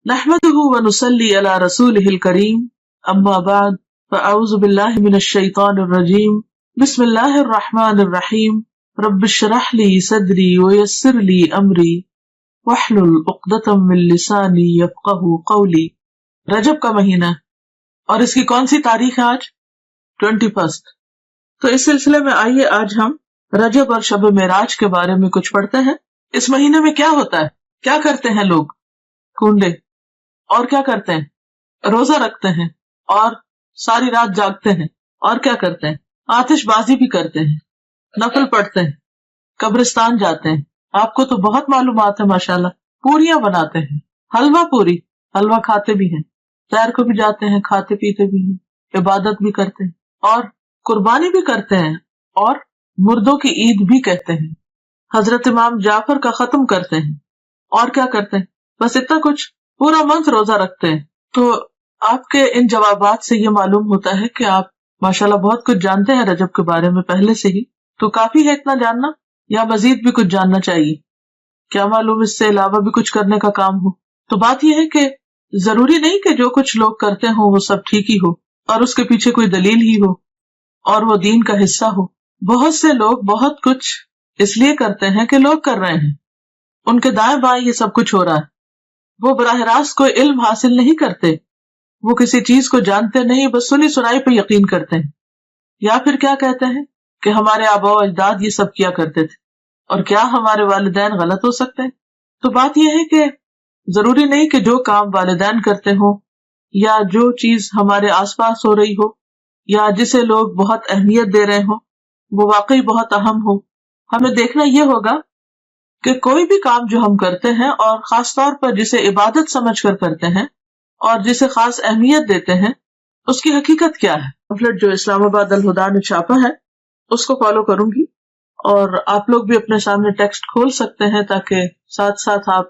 نحمده ونصلي على رسوله الكريم اما بعد فاعوذ بالله من الشيطان الرجيم بسم الله الرحمن الرحيم رب اشرح لي صدري ويسر لي امري واحلل عقدة من لساني يفقهوا قولي۔ رجب کا مہینہ اور اس کی کون سی تاریخ ہے آج؟ 21۔ تو اس سلسلے میں آئیے آج ہم رجب اور شب معراج کے بارے میں کچھ پڑھتے ہیں۔ اس مہینے میں کیا ہوتا ہے، کیا کرتے ہیں لوگ؟ کنڈے اور کیا کرتے ہیں؟ روزہ رکھتے ہیں اور ساری رات جاگتے ہیں اور کیا کرتے ہیں؟ آتش بازی بھی کرتے ہیں، نفل پڑھتے ہیں، قبرستان جاتے ہیں۔ آپ کو تو بہت معلومات ہے ماشاءاللہ۔ پوریاں بناتے ہیں، حلوہ پوری، حلوہ کھاتے بھی ہیں، سیر کو بھی جاتے ہیں، کھاتے پیتے بھی ہیں، عبادت بھی کرتے ہیں اور قربانی بھی کرتے ہیں اور مردوں کی عید بھی کہتے ہیں، حضرت امام جعفر کا ختم کرتے ہیں اور کیا کرتے ہیں؟ بس اتنا کچھ، پورا منتھ روزہ رکھتے ہیں۔ تو آپ کے ان جوابات سے یہ معلوم ہوتا ہے کہ آپ ماشاءاللہ بہت کچھ جانتے ہیں رجب کے بارے میں پہلے سے ہی۔ تو کافی ہے اتنا جاننا یا مزید بھی کچھ جاننا چاہیے؟ کیا معلوم اس سے علاوہ بھی کچھ کرنے کا کام ہو؟ تو بات یہ ہے کہ ضروری نہیں کہ جو کچھ لوگ کرتے ہوں وہ سب ٹھیک ہی ہو اور اس کے پیچھے کوئی دلیل ہی ہو اور وہ دین کا حصہ ہو۔ بہت سے لوگ بہت کچھ اس لیے کرتے ہیں کہ لوگ کر رہے ہیں، ان کے دائیں بائیں یہ سب کچھ ہو رہا ہے، وہ براہ راست کوئی علم حاصل نہیں کرتے، وہ کسی چیز کو جانتے نہیں، بس سنی سنائی پہ یقین کرتے ہیں، یا پھر کیا کہتے ہیں کہ ہمارے آباء و اجداد یہ سب کیا کرتے تھے اور کیا ہمارے والدین غلط ہو سکتے ہیں؟ تو بات یہ ہے کہ ضروری نہیں کہ جو کام والدین کرتے ہوں یا جو چیز ہمارے آس پاس ہو رہی ہو یا جسے لوگ بہت اہمیت دے رہے ہوں وہ واقعی بہت اہم ہو۔ ہمیں دیکھنا یہ ہوگا کہ کوئی بھی کام جو ہم کرتے ہیں اور خاص طور پر جسے عبادت سمجھ کر کرتے ہیں اور جسے خاص اہمیت دیتے ہیں اس کی حقیقت کیا ہے۔ پمفلٹ جو اسلام آباد الہدیٰ نے چھاپا ہے اس کو فالو کروں گی اور آپ لوگ بھی اپنے سامنے ٹیکسٹ کھول سکتے ہیں تاکہ ساتھ ساتھ آپ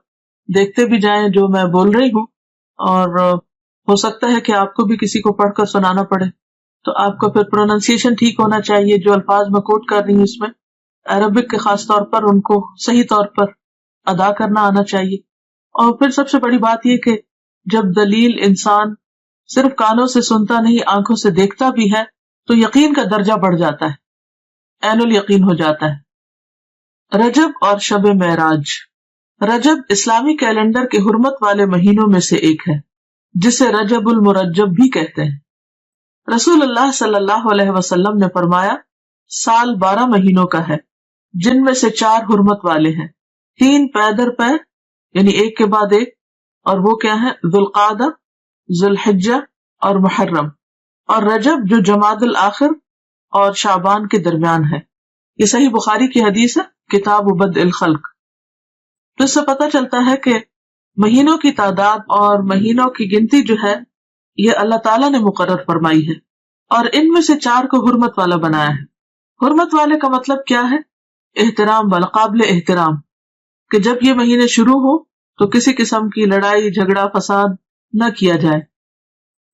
دیکھتے بھی جائیں جو میں بول رہی ہوں، اور ہو سکتا ہے کہ آپ کو بھی کسی کو پڑھ کر سنانا پڑے تو آپ کو پھر پروننسیشن ٹھیک ہونا چاہیے۔ جو الفاظ میں کوٹ کر رہی ہوں اس میں عربک کے خاص طور پر ان کو صحیح طور پر ادا کرنا آنا چاہیے۔ اور پھر سب سے بڑی بات یہ کہ جب دلیل انسان صرف کانوں سے سنتا نہیں آنکھوں سے دیکھتا بھی ہے تو یقین کا درجہ بڑھ جاتا ہے، عین الیقین ہو جاتا ہے۔ رجب اور شب معراج۔ رجب اسلامی کیلنڈر کے حرمت والے مہینوں میں سے ایک ہے جسے رجب المرجب بھی کہتے ہیں۔ رسول اللہ صلی اللہ علیہ وسلم نے فرمایا سال 12 مہینوں کا ہے جن میں سے 4 حرمت والے ہیں، 3 پے در پے یعنی ایک کے بعد ایک، اور وہ کیا ہے؟ ذوالقعدہ، ذوالحجہ اور محرم، اور رجب جو جمادی الاخر اور شعبان کے درمیان ہے۔ یہ صحیح بخاری کی حدیث ہے، کتاب بدء الخلق۔ تو اس سے پتہ چلتا ہے کہ مہینوں کی تعداد اور مہینوں کی گنتی جو ہے یہ اللہ تعالیٰ نے مقرر فرمائی ہے اور ان میں سے 4 کو حرمت والا بنایا ہے۔ حرمت والے کا مطلب کیا ہے؟ احترام والا، قابل احترام، کہ جب یہ مہینے شروع ہو تو کسی قسم کی لڑائی جھگڑا فساد نہ کیا جائے،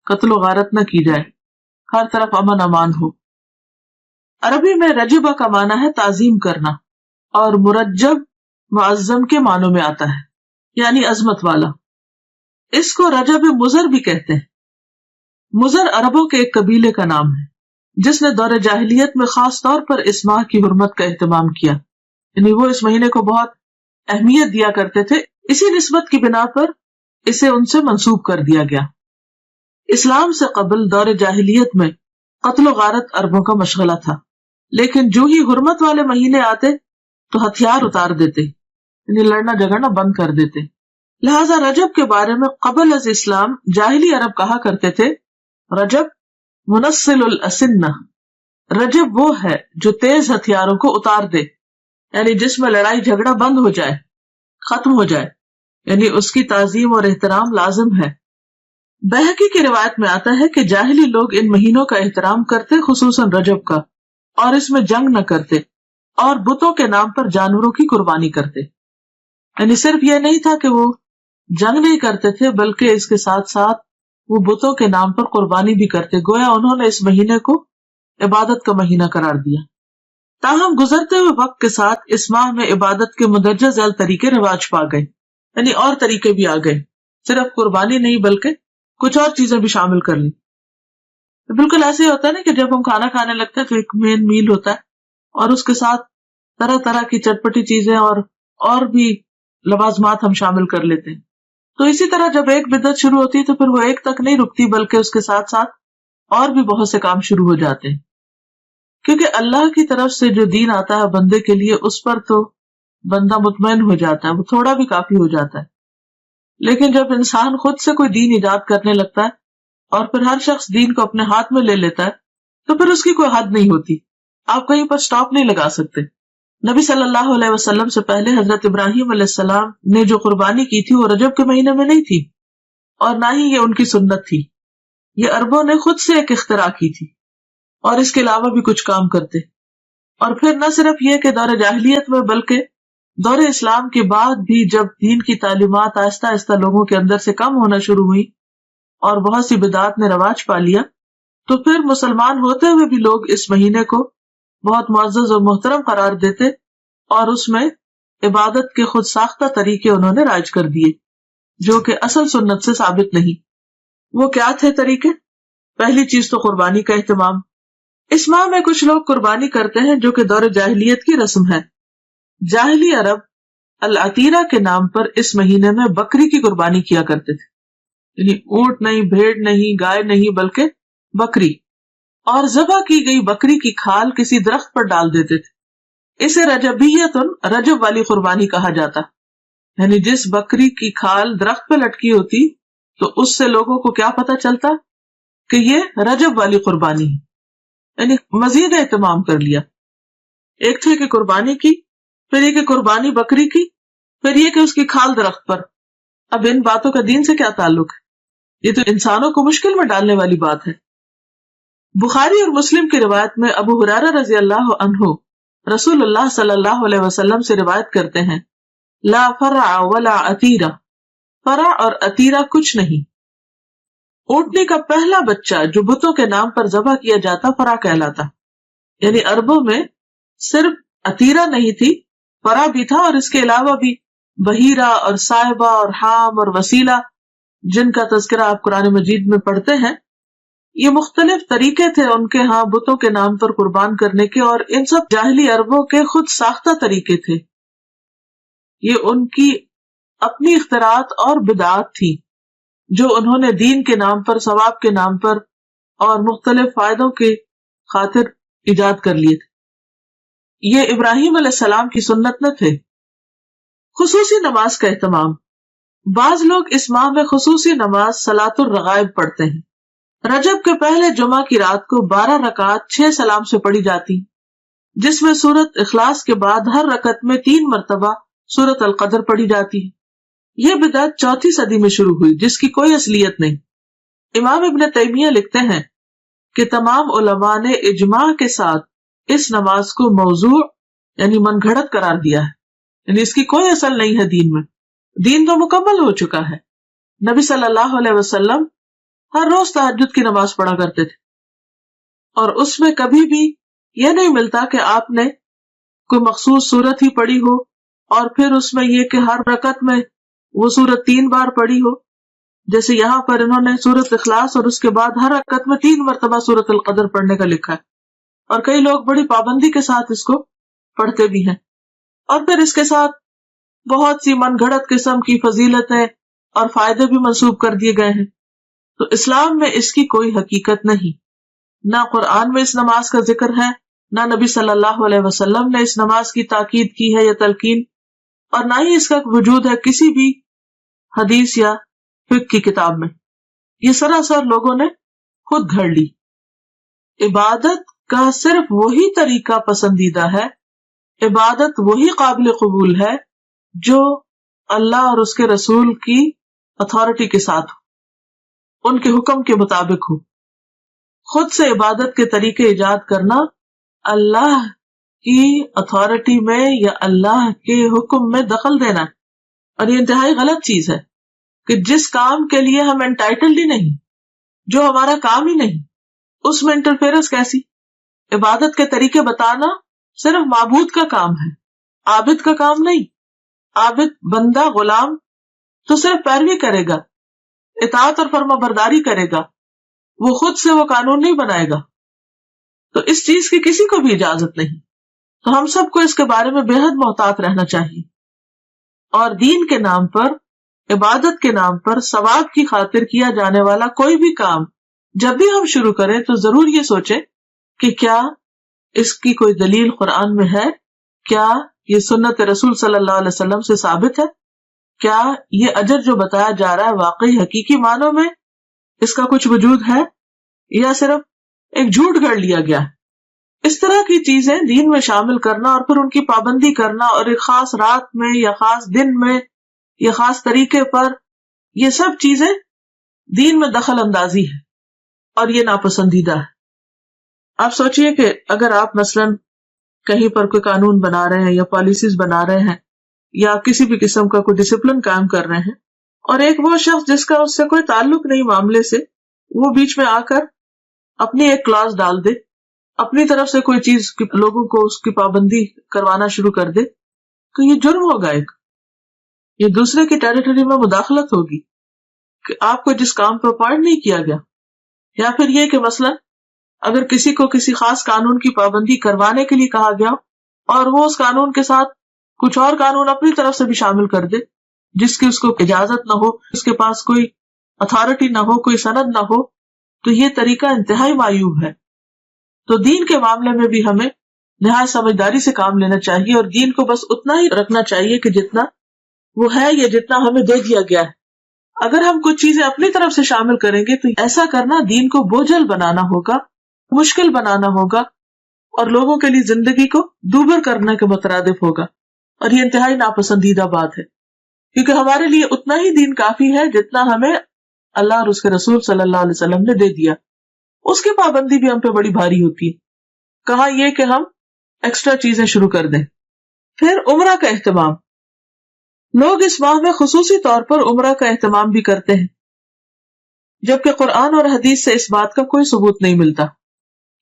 قتل و غارت نہ کی جائے، ہر طرف امن امان ہو۔ عربی میں رجبہ کا معنی ہے تعظیم کرنا اور مرجب معظم کے معنوں میں آتا ہے یعنی عظمت والا۔ اس کو رجب مضر بھی کہتے ہیں۔ مضر عربوں کے ایک قبیلے کا نام ہے جس نے دور جاہلیت میں خاص طور پر اس ماہ کی حرمت کا اہتمام کیا، یعنی وہ اس مہینے کو بہت اہمیت دیا کرتے تھے، اسی نسبت کی بنا پر اسے ان سے منسوب کر دیا گیا۔ اسلام سے قبل دور جاہلیت میں قتل و غارت عربوں کا مشغلہ تھا، لیکن جو ہی حرمت والے مہینے آتے تو ہتھیار اتار دیتے، یعنی لڑنا جھگڑنا بند کر دیتے۔ لہذا رجب کے بارے میں قبل از اسلام جاہلی عرب کہا کرتے تھے رجب منسل الاسنہ، رجب وہ ہے جو تیز ہتھیاروں کو اتار دے، یعنی جس میں لڑائی جھگڑا بند ہو جائے، ختم ہو جائے، یعنی اس کی تعظیم اور احترام لازم ہے۔ بہقی کی روایت میں آتا ہے کہ جاہلی لوگ ان مہینوں کا احترام کرتے، خصوصاً رجب کا، اور اس میں جنگ نہ کرتے اور بتوں کے نام پر جانوروں کی قربانی کرتے۔ یعنی صرف یہ نہیں تھا کہ وہ جنگ نہیں کرتے تھے بلکہ اس کے ساتھ ساتھ وہ بتوں کے نام پر قربانی بھی کرتے، گویا انہوں نے اس مہینے کو عبادت کا مہینہ قرار دیا۔ تاہم گزرتے ہوئے وقت کے ساتھ اس ماہ میں عبادت کے مندرجہ ذیل طریقے رواج پا گئے، یعنی اور طریقے بھی آ گئے۔ صرف قربانی نہیں بلکہ کچھ اور چیزیں بھی شامل کر لیں. بالکل ایسے ہی ہوتا ہے نا کہ جب ہم کھانا کھانے لگتے ہیں تو ایک مین میل ہوتا ہے اور اس کے ساتھ طرح طرح کی چٹپٹی چیزیں اور بھی لوازمات ہم شامل کر لیتے ہیں. تو اسی طرح جب ایک بدعت شروع ہوتی ہے تو پھر وہ ایک تک نہیں رکتی بلکہ اس کے ساتھ ساتھ اور بھی بہت سے کام شروع ہو جاتے ہیں. کیونکہ اللہ کی طرف سے جو دین آتا ہے بندے کے لیے اس پر تو بندہ مطمئن ہو جاتا ہے، وہ تھوڑا بھی کافی ہو جاتا ہے. لیکن جب انسان خود سے کوئی دین ایجاد کرنے لگتا ہے اور پھر ہر شخص دین کو اپنے ہاتھ میں لے لیتا ہے تو پھر اس کی کوئی حد نہیں ہوتی، آپ کہیں پر سٹاپ نہیں لگا سکتے. نبی صلی اللہ علیہ وسلم سے پہلے حضرت ابراہیم علیہ السلام نے جو قربانی کی تھی وہ رجب کے مہینے میں نہیں تھی اور نہ ہی یہ ان کی سنت تھی. یہ عربوں نے خود سے ایک اختراع کی تھی اور اس کے علاوہ بھی کچھ کام کرتے. اور پھر نہ صرف یہ کہ دور جاہلیت میں بلکہ دور اسلام کے بعد بھی جب دین کی تعلیمات آہستہ آہستہ لوگوں کے اندر سے کم ہونا شروع ہوئی اور بہت سی بدعات نے رواج پا لیا تو پھر مسلمان ہوتے ہوئے بھی لوگ اس مہینے کو بہت معزز اور محترم قرار دیتے اور اس میں عبادت کے خود ساختہ طریقے انہوں نے رائج کر دیے جو کہ اصل سنت سے ثابت نہیں. وہ کیا تھے طریقے؟ پہلی چیز تو قربانی کا اہتمام. اس ماہ میں کچھ لوگ قربانی کرتے ہیں جو کہ دور جاہلیت کی رسم ہے. جاہلی عرب العتیرہ کے نام پر اس مہینے میں بکری کی قربانی کیا کرتے تھے، یعنی اونٹ نہیں، بھیڑ نہیں، گائے نہیں بلکہ بکری، اور ذبح کی گئی بکری کی کھال کسی درخت پر ڈال دیتے تھے. اسے رجبیتن رجب والی قربانی کہا جاتا، یعنی جس بکری کی کھال درخت پہ لٹکی ہوتی تو اس سے لوگوں کو کیا پتا چلتا کہ یہ رجب والی قربانی ہے، یعنی مزید اہتمام کر لیا. ایک تھے کہ قربانی کی، پھر یہ کہ قربانی بکری کی، پھر یہ کہ اس کی کھال درخت پر. اب ان باتوں کا دین سے کیا تعلق ہے؟ یہ تو انسانوں کو مشکل میں ڈالنے والی بات ہے. بخاری اور مسلم کی روایت میں ابو ہریرہ رضی اللہ عنہ رسول اللہ صلی اللہ علیہ وسلم سے روایت کرتے ہیں، لا فرع ولا عتیرہ، فرع اور عتیرہ کچھ نہیں. اونٹنی کا پہلا بچہ جو بتوں کے نام پر ذبح کیا جاتا فرع کہلاتا، یعنی عربوں میں صرف عتیرہ نہیں تھی، فرع بھی تھا، اور اس کے علاوہ بھی بحیرہ اور صاحبہ اور حام اور وسیلہ جن کا تذکرہ آپ قرآن مجید میں پڑھتے ہیں. یہ مختلف طریقے تھے ان کے ہاں بتوں کے نام پر قربان کرنے کے، اور ان سب جاہلی عربوں کے خود ساختہ طریقے تھے. یہ ان کی اپنی اختراعات اور بدعات تھی جو انہوں نے دین کے نام پر، ثواب کے نام پر اور مختلف فائدوں کے خاطر ایجاد کر لیے تھے. یہ ابراہیم علیہ السلام کی سنت نہ تھے. خصوصی نماز کا اہتمام. بعض لوگ اس ماہ میں خصوصی نماز صلاۃ الرغائب پڑھتے ہیں. رجب کے پہلے جمعہ کی رات کو 12 رکعات 6 سلام سے پڑھی جاتی، جس میں سورت اخلاص کے بعد ہر رکعت میں 3 مرتبہ سورت القدر پڑھی جاتی ہے. یہ بدعت 4 صدی میں شروع ہوئی جس کی کوئی اصلیت نہیں. امام ابن تیمیہ لکھتے ہیں کہ تمام علماء نے اجماع کے ساتھ اس نماز کو موضوع یعنی من گھڑت قرار دیا ہے، یعنی اس کی کوئی اصل نہیں ہے دین میں. دین تو مکمل ہو چکا ہے. نبی صلی اللہ علیہ وسلم ہر روز تہجد کی نماز پڑھا کرتے تھے اور اس میں کبھی بھی یہ نہیں ملتا کہ آپ نے کوئی مخصوص سورت ہی پڑھی ہو اور پھر اس میں یہ کہ ہر رکعت میں وہ سورت 3 بار پڑھی ہو، جیسے یہاں پر انہوں نے سورت اخلاص اور اس کے بعد ہر رکعت میں 3 مرتبہ سورت القدر پڑھنے کا لکھا ہے، اور کئی لوگ بڑی پابندی کے ساتھ اس کو پڑھتے بھی ہیں. اور پھر اس کے ساتھ بہت سی من گھڑت قسم کی فضیلتیں اور فائدے بھی منسوب کر دیے گئے ہیں. تو اسلام میں اس کی کوئی حقیقت نہیں، نہ قرآن میں اس نماز کا ذکر ہے، نہ نبی صلی اللہ علیہ وسلم نے اس نماز کی تاکید کی ہے یا تلقین، اور نہ ہی اس کا وجود ہے کسی بھی حدیث یا فقہ کی کتاب میں. یہ سراسر لوگوں نے خود گھڑ لی. عبادت کا صرف وہی طریقہ پسندیدہ ہے، عبادت وہی قابل قبول ہے جو اللہ اور اس کے رسول کی اتھارٹی کے ساتھ ہو، ان کے حکم کے مطابق ہو. خود سے عبادت کے طریقے ایجاد کرنا اللہ کی اتھارٹی میں یا اللہ کے حکم میں دخل دینا ہے، اور یہ انتہائی غلط چیز ہے کہ جس کام کے لیے ہم انٹائٹلڈ ہی نہیں، جو ہمارا کام ہی نہیں، اس میں انٹرفیئرنس کیسی؟ عبادت کے طریقے بتانا صرف معبود کا کام ہے، عابد کا کام نہیں. عابد بندہ غلام تو صرف پیروی کرے گا، اطاعت اور فرما برداری کرے گا، وہ خود سے وہ قانون نہیں بنائے گا، تو اس چیز کی کسی کو بھی اجازت نہیں. تو ہم سب کو اس کے بارے میں بے حد محتاط رہنا چاہیے. اور دین کے نام پر، عبادت کے نام پر، ثواب کی خاطر کیا جانے والا کوئی بھی کام جب بھی ہم شروع کریں تو ضرور یہ سوچیں کہ کیا اس کی کوئی دلیل قرآن میں ہے، کیا یہ سنت رسول صلی اللہ علیہ وسلم سے ثابت ہے، کیا یہ اجر جو بتایا جا رہا ہے واقعی حقیقی معنوں میں اس کا کچھ وجود ہے یا صرف ایک جھوٹ گڑھ لیا گیا ہے. اس طرح کی چیزیں دین میں شامل کرنا اور پھر ان کی پابندی کرنا، اور ایک خاص رات میں یا خاص دن میں یا خاص طریقے پر، یہ سب چیزیں دین میں دخل اندازی ہے اور یہ ناپسندیدہ ہے. آپ سوچئے کہ اگر آپ مثلا کہیں پر کوئی قانون بنا رہے ہیں یا پالیسیز بنا رہے ہیں یا کسی بھی قسم کا کوئی ڈسپلن قائم کر رہے ہیں، اور ایک وہ شخص جس کا اس سے کوئی تعلق نہیں معاملے سے، وہ بیچ میں آ کر اپنی ایک کلاس ڈال دے، اپنی طرف سے کوئی چیز لوگوں کو اس کی پابندی کروانا شروع کر دے، تو یہ جرم ہوگا. ایک یہ دوسرے کی ٹیریٹری میں مداخلت ہوگی کہ آپ کو جس کام پر اپوائنٹ نہیں کیا گیا. یا پھر یہ کہ مثلا اگر کسی کو کسی خاص قانون کی پابندی کروانے کے لیے کہا گیا اور وہ اس قانون کے ساتھ کچھ اور قانون اپنی طرف سے بھی شامل کر دے جس کی اس کو اجازت نہ ہو، اس کے پاس کوئی اتھارٹی نہ ہو، کوئی سند نہ ہو، تو یہ طریقہ انتہائی معیوب ہے. تو دین کے معاملے میں بھی ہمیں نہایت سمجھداری سے کام لینا چاہیے اور دین کو بس اتنا ہی رکھنا چاہیے کہ جتنا وہ ہے یا جتنا ہمیں دے دیا گیا ہے. اگر ہم کچھ چیزیں اپنی طرف سے شامل کریں گے تو ایسا کرنا دین کو بوجھل بنانا ہوگا، مشکل بنانا ہوگا، اور لوگوں کے لیے زندگی کو دوبر کرنے کے مترادف ہوگا. اور یہ انتہائی ناپسندیدہ بات ہے، کیونکہ ہمارے لیے اتنا ہی دین کافی ہے جتنا ہمیں اللہ اور اس کے رسول صلی اللہ علیہ وسلم نے دے دیا. اس کی پابندی بھی ہم پہ بڑی بھاری ہوتی ہے، کہاں یہ کہ ہم ایکسٹرا چیزیں شروع کر دیں. پھر عمرہ کا اہتمام. لوگ اس ماہ میں خصوصی طور پر عمرہ کا اہتمام بھی کرتے ہیں، جبکہ قرآن اور حدیث سے اس بات کا کوئی ثبوت نہیں ملتا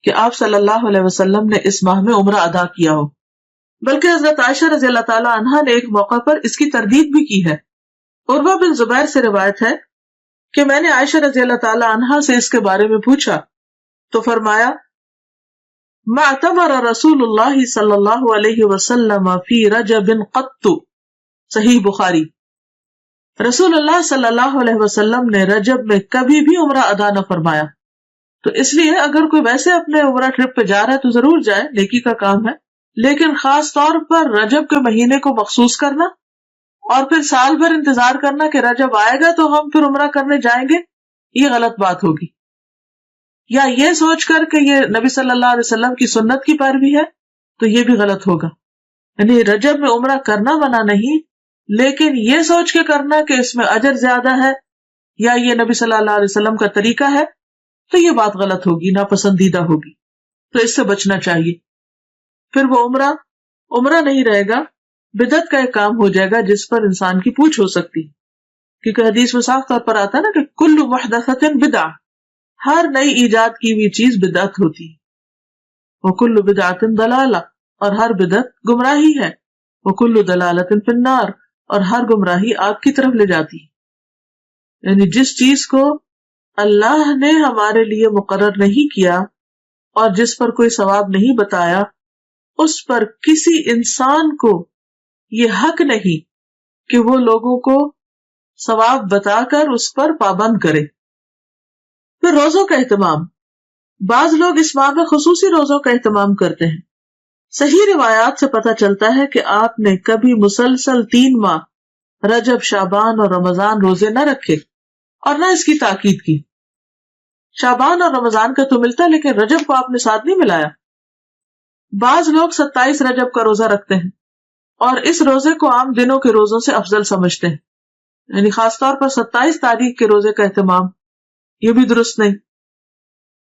کہ آپ صلی اللہ علیہ وسلم نے اس ماہ میں عمرہ ادا کیا ہو. بلکہ حضرت عائشہ رضی اللہ تعالی عنہا نے ایک موقع پر اس کی تردید بھی کی ہے. عروہ بن زبیر سے روایت ہے کہ میں نے عائشہ رضی اللہ تعالی عنہا سے اس کے بارے میں پوچھا تو فرمایا، ما اعتمر رسول اللہ صلی اللہ علیہ وسلم فی رجب قط. صحیح بخاری. رسول اللہ صلی اللہ علیہ وسلم نے رجب میں کبھی بھی عمرہ ادا نہ فرمایا. تو اس لیے اگر کوئی ویسے اپنے عمرہ ٹرپ پہ جا رہا ہے تو ضرور جائے، نیکی کا کام ہے، لیکن خاص طور پر رجب کے مہینے کو مخصوص کرنا اور پھر سال بھر انتظار کرنا کہ رجب آئے گا تو ہم پھر عمرہ کرنے جائیں گے، یہ غلط بات ہوگی. یا یہ سوچ کر کہ یہ نبی صلی اللہ علیہ وسلم کی سنت کی پیروی ہے تو یہ بھی غلط ہوگا. یعنی رجب میں عمرہ کرنا منع نہیں، لیکن یہ سوچ کے کرنا کہ اس میں اجر زیادہ ہے یا یہ نبی صلی اللہ علیہ وسلم کا طریقہ ہے، تو یہ بات غلط ہوگی، ناپسندیدہ ہوگی. تو اس سے بچنا چاہیے. پھر وہ عمرہ نہیں رہے گا، بدعت کا ایک کام ہو جائے گا جس پر انسان کی پوچھ ہو سکتی، کیونکہ حدیث میں صاف طور پر آتا ہے نا کہ کل محدثۃ بدعہ، ہر نئی ایجاد کی ہوئی چیز بدعت ہوتی ہے. وکل بدعۃ ضلالہ، اور ہر بدعت گمراہی ہے. وکل ضلالۃ فی النار، اور ہر گمراہی آگ کی طرف لے جاتی ہے. یعنی جس چیز کو اللہ نے ہمارے لیے مقرر نہیں کیا اور جس پر کوئی ثواب نہیں بتایا، اس پر کسی انسان کو یہ حق نہیں کہ وہ لوگوں کو ثواب بتا کر اس پر پابند کرے. پھر روزوں کا اہتمام. بعض لوگ اس ماہ میں خصوصی روزوں کا اہتمام کرتے ہیں. صحیح روایات سے پتہ چلتا ہے کہ آپ نے کبھی مسلسل 3 ماہ رجب، شعبان اور رمضان روزے نہ رکھے اور نہ اس کی تاکید کی. شعبان اور رمضان کا تو ملتا لیکن رجب کو آپ نے ساتھ نہیں ملایا. بعض لوگ 27 رجب کا روزہ رکھتے ہیں اور اس روزے کو عام دنوں کے روزوں سے افضل سمجھتے ہیں، یعنی خاص طور پر 27 تاریخ کے روزے کا اہتمام، یہ بھی درست نہیں.